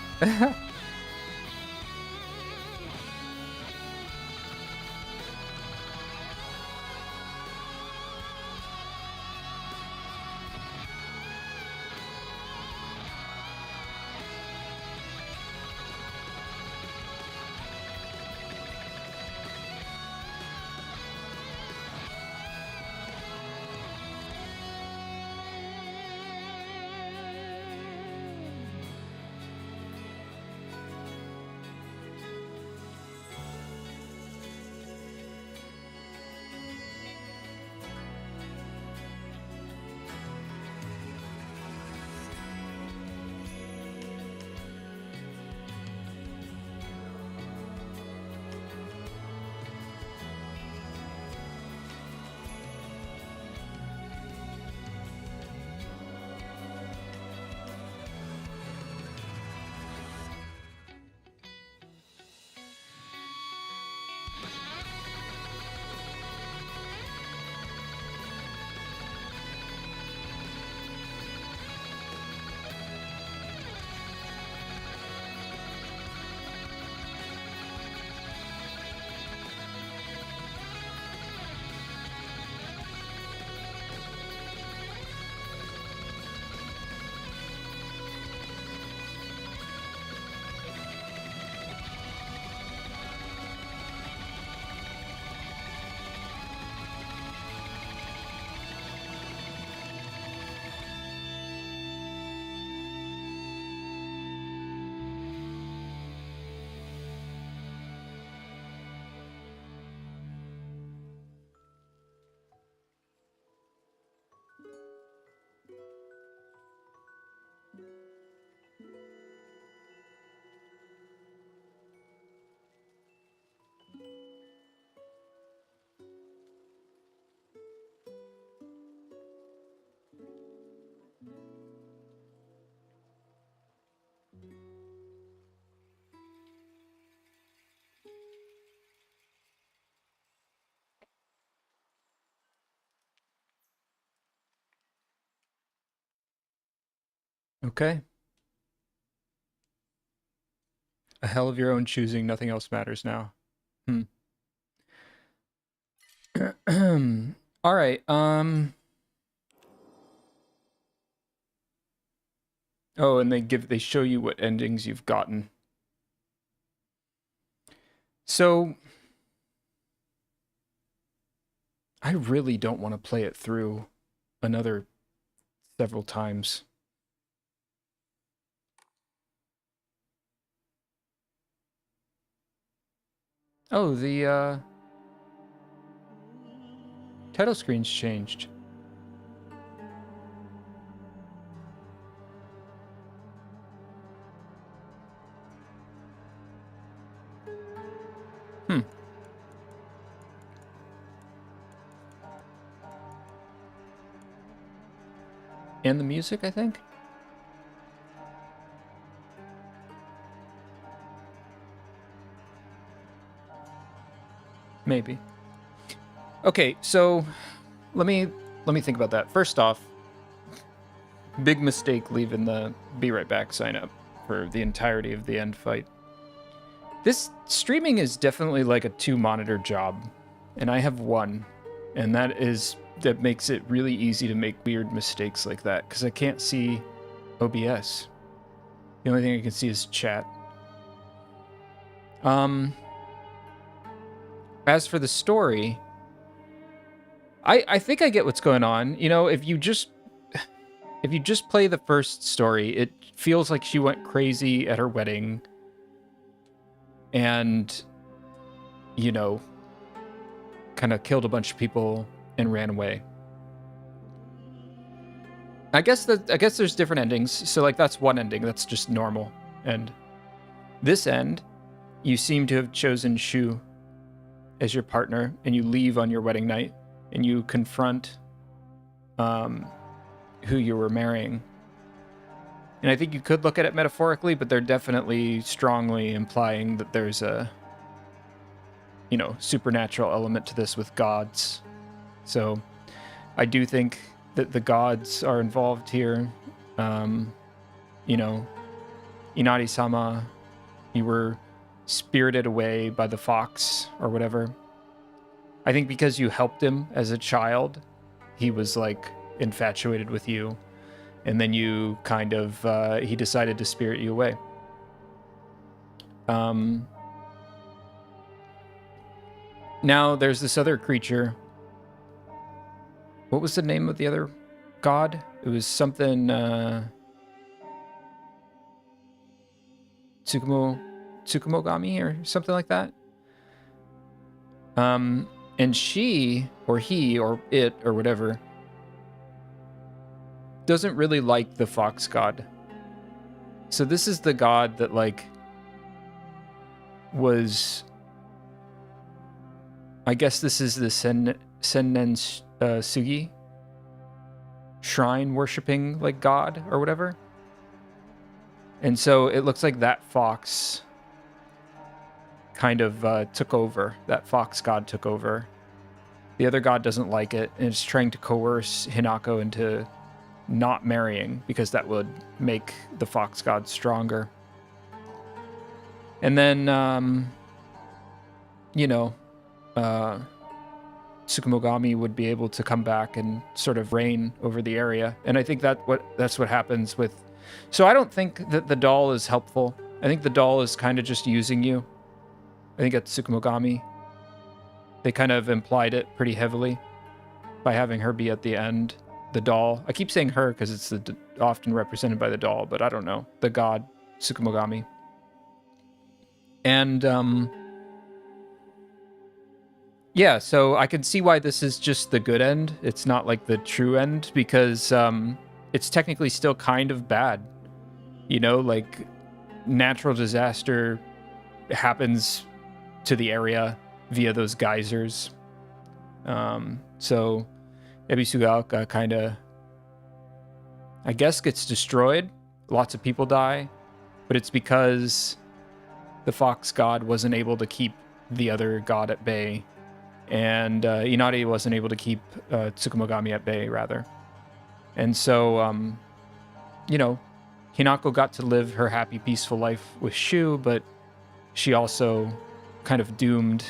Okay. A hell of your own choosing. Nothing else matters now. All right. Oh, and they show you what endings you've gotten. So I really don't want to play it through another several times. Oh, the title screen's changed. And the music, I think? Maybe. Okay, so let me think about that. First off, big mistake leaving the Be Right Back sign up for the entirety of the end fight. This streaming is definitely like a 2-monitor job, and I have one, and that makes it really easy to make weird mistakes like that, because I can't see OBS. The only thing I can see is chat. As for the story, I think I get what's going on. You know, if you just play the first story, it feels like she went crazy at her wedding and, you know, kind of killed a bunch of people and ran away. I guess there's different endings. So like that's one ending, that's just normal. And this end, you seem to have chosen Shu as your partner, and you leave on your wedding night, and you confront who you were marrying. And I think you could look at it metaphorically, but they're definitely strongly implying that there's a, you know, supernatural element to this with gods. So I do think that the gods are involved here. You know, Inari-sama, you were spirited away by the fox or whatever. I think because you helped him as a child, he was like infatuated with you, and then you kind of he decided to spirit you away. Now there's this other creature. What was the name of the other god? It was something Tsukumogami or something like that. And she, or he, or it, or whatever, doesn't really like the fox god. So this is the god that, like, was... I guess this is the Sennen Sugi shrine worshipping, like, god, or whatever. And so it looks like that fox kind of took over. That fox god took over. The other god doesn't like it, and is trying to coerce Hinako into not marrying, because that would make the fox god stronger. And then, you know, Tsukumogami would be able to come back and sort of reign over the area. And I think that's what happens with... So I don't think that the doll is helpful. I think the doll is kind of just using you. I think it's Tsukumogami. They kind of implied it pretty heavily by having her be at the end. The doll. I keep saying her because it's often represented by the doll, but I don't know. The god, Tsukumogami. And, yeah, so I can see why this is just the good end. It's not like the true end, because it's technically still kind of bad. You know, like, natural disaster happens to the area via those geysers. So Ebisugaoka kind of, I guess, gets destroyed. Lots of people die, but it's because the fox god wasn't able to keep the other god at bay, and Inari wasn't able to keep Tsukumogami at bay, rather. And so, you know, Hinako got to live her happy, peaceful life with Shu, but she also kind of doomed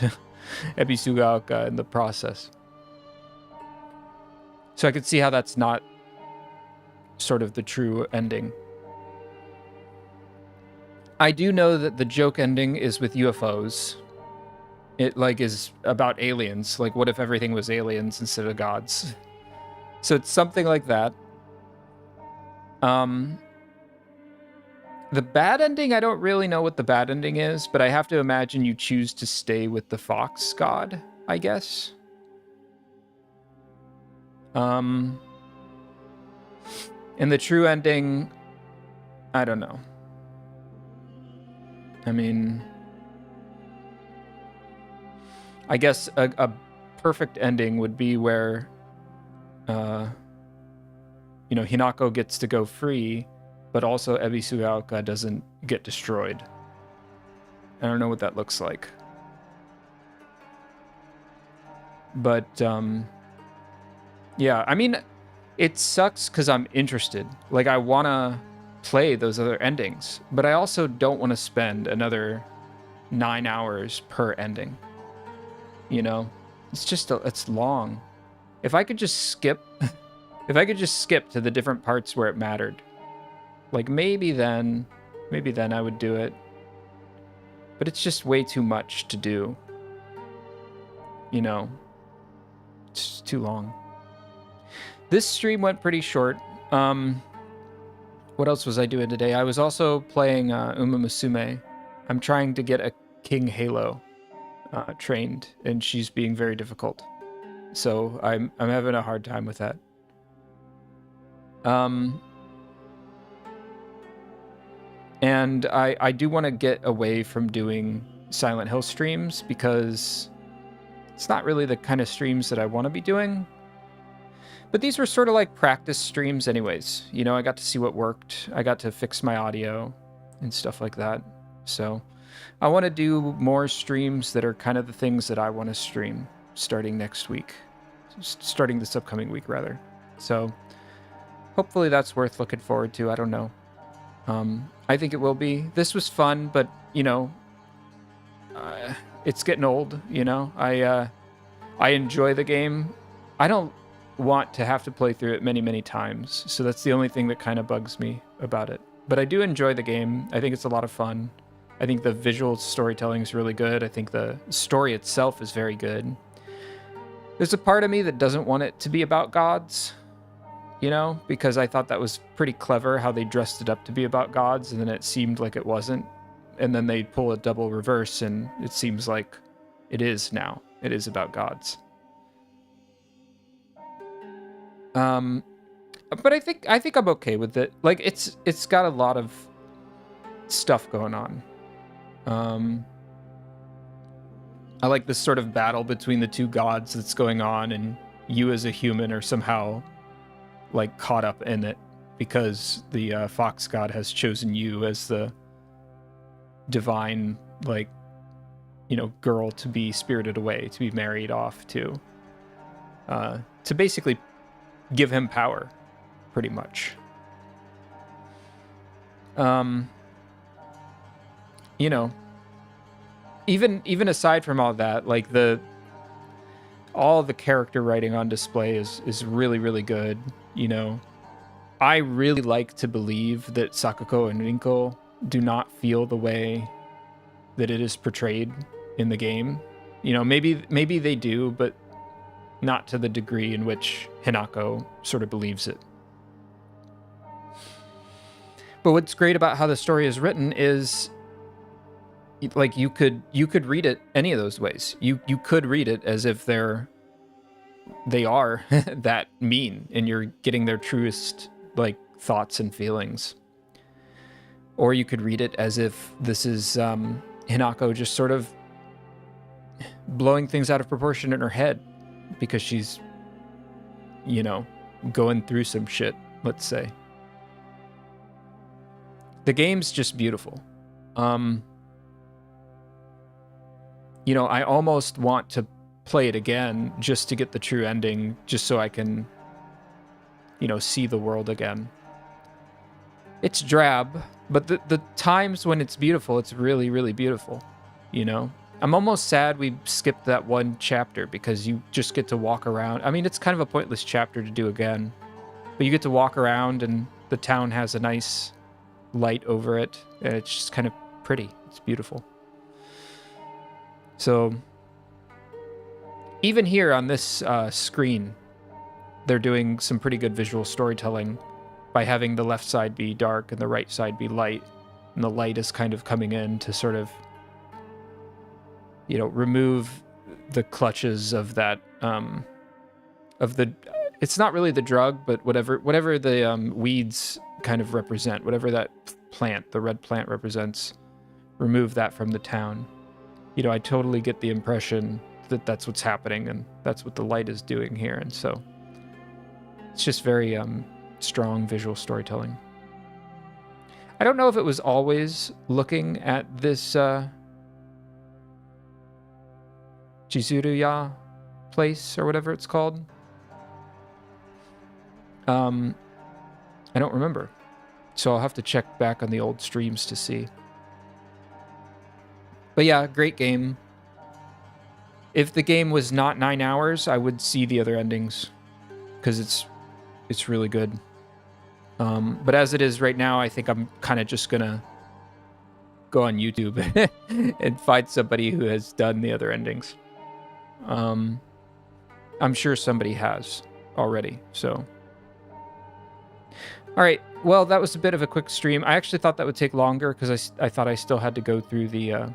Ebisugaoka in the process. So I could see how that's not sort of the true ending. I do know that the joke ending is with UFOs. It like is about aliens. Like, what if everything was aliens instead of gods? So it's something like that. The bad ending, I don't really know what the bad ending is, but I have to imagine you choose to stay with the fox god, I guess. And the true ending, I don't know. I mean, I guess a perfect ending would be where, Hinako gets to go free, but also Ebisugaoka doesn't get destroyed. I don't know what that looks like. But, yeah, I mean, it sucks because I'm interested. Like, I want to play those other endings, but I also don't want to spend another 9 hours per ending. You know, it's long. If I could just skip, to the different parts where it mattered, like maybe then I would do it. But it's just way too much to do. You know, it's too long. This stream went pretty short. What else was I doing today? I was also playing Uma Musume. I'm trying to get a King Halo trained, and she's being very difficult. So I'm having a hard time with that. And I do want to get away from doing Silent Hill streams because it's not really the kind of streams that I want to be doing. But these were sort of like practice streams anyways. You know, I got to see what worked. I got to fix my audio and stuff like that. So I want to do more streams that are kind of the things that I want to stream starting next week. Starting this upcoming week, rather. So hopefully that's worth looking forward to. I don't know. I think it will be. This was fun, but, you know, it's getting old, you know. I enjoy the game. I don't want to have to play through it many, many times. So that's the only thing that kind of bugs me about it. But I do enjoy the game. I think it's a lot of fun. I think the visual storytelling is really good. I think the story itself is very good. There's a part of me that doesn't want it to be about gods, you know, because I thought that was pretty clever how they dressed it up to be about gods, and then it seemed like it wasn't. And then they pull a double reverse, and it seems like it is now. It is about gods. But I think I'm okay with it. Like, it's got a lot of stuff going on. I like this sort of battle between the two gods that's going on, and you as a human are somehow like caught up in it because the fox god has chosen you as the divine, like, you know, girl to be spirited away, to be married off to basically give him power, pretty much. You know, even aside from all that, like all the character writing on display is really, really good. You know, I really like to believe that Sakuko and Rinko do not feel the way that it is portrayed in the game. You know, maybe they do, but not to the degree in which Hinako sort of believes it. But what's great about how the story is written is, like, you could read it any of those ways. You could read it as if they are that mean, and you're getting their truest, like, thoughts and feelings. Or you could read it as if this is Hinako just sort of blowing things out of proportion in her head because she's, you know, going through some shit, let's say. The game's just beautiful. You know, I almost want to play it again just to get the true ending, just so I can, you know, see the world again. it's drab, but the times when it's beautiful, it's really, really beautiful, you know? I'm almost sad we skipped that one chapter because you just get to walk around. I mean, it's kind of a pointless chapter to do again, but you get to walk around and the town has a nice light over it, and it's just kind of pretty. It's beautiful. So even here on this screen, they're doing some pretty good visual storytelling by having the left side be dark and the right side be light, and the light is kind of coming in to sort of, you know, remove the clutches of that it's not really the drug, but whatever the weeds kind of represent, whatever that plant, the red plant represents, remove that from the town. You know, I totally get the impression that that's what's happening, and that's what the light is doing here, and so it's just very strong visual storytelling. I don't know if it was always looking at this Chizuruya place or whatever it's called. I don't remember, so I'll have to check back on the old streams to see. But yeah, great game. If the game was not 9 hours, I would see the other endings because it's really good. But as it is right now, I think I'm kind of just gonna go on YouTube and find somebody who has done the other endings. I'm sure somebody has already, so. All right, well, that was a bit of a quick stream. I actually thought that would take longer because I thought I still had to go through the,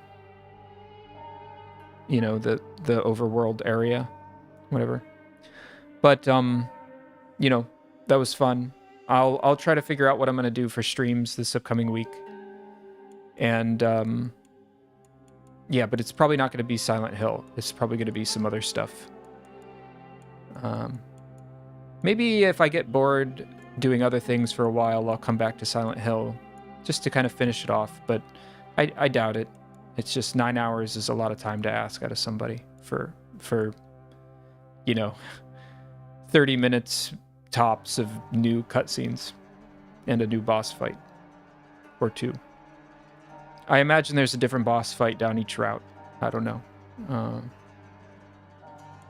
you know, the overworld area, whatever. But, you know, that was fun. I'll try to figure out what I'm going to do for streams this upcoming week. And, yeah, but it's probably not going to be Silent Hill. It's probably going to be some other stuff. Maybe if I get bored doing other things for a while, I'll come back to Silent Hill just to kind of finish it off, but I doubt it. It's just 9 hours is a lot of time to ask out of somebody for you know, 30 minutes tops of new cutscenes and a new boss fight or two. I imagine there's a different boss fight down each route. I don't know.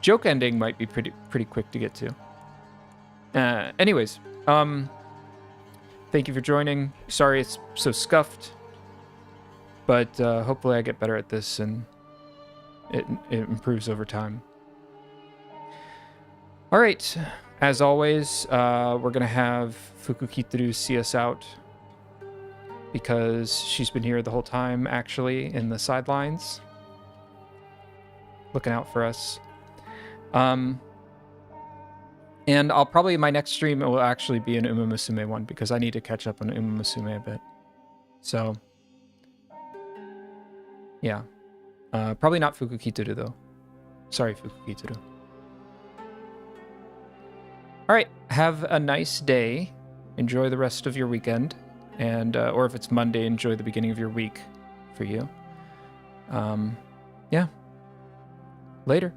Joke ending might be pretty quick to get to. Anyways, thank you for joining. Sorry it's so scuffed, but hopefully I get better at this and it improves over time. All right, as always, we're gonna have Fukukitaru see us out because she's been here the whole time, actually, in the sidelines, looking out for us. And I'll probably, my next stream will actually be an Uma Musume one because I need to catch up on Uma Musume a bit. So, yeah. Probably not Fukukitaru though. Sorry, Fukukitaru. All right, have a nice day. Enjoy the rest of your weekend. And, or if it's Monday, enjoy the beginning of your week for you. Yeah. Later.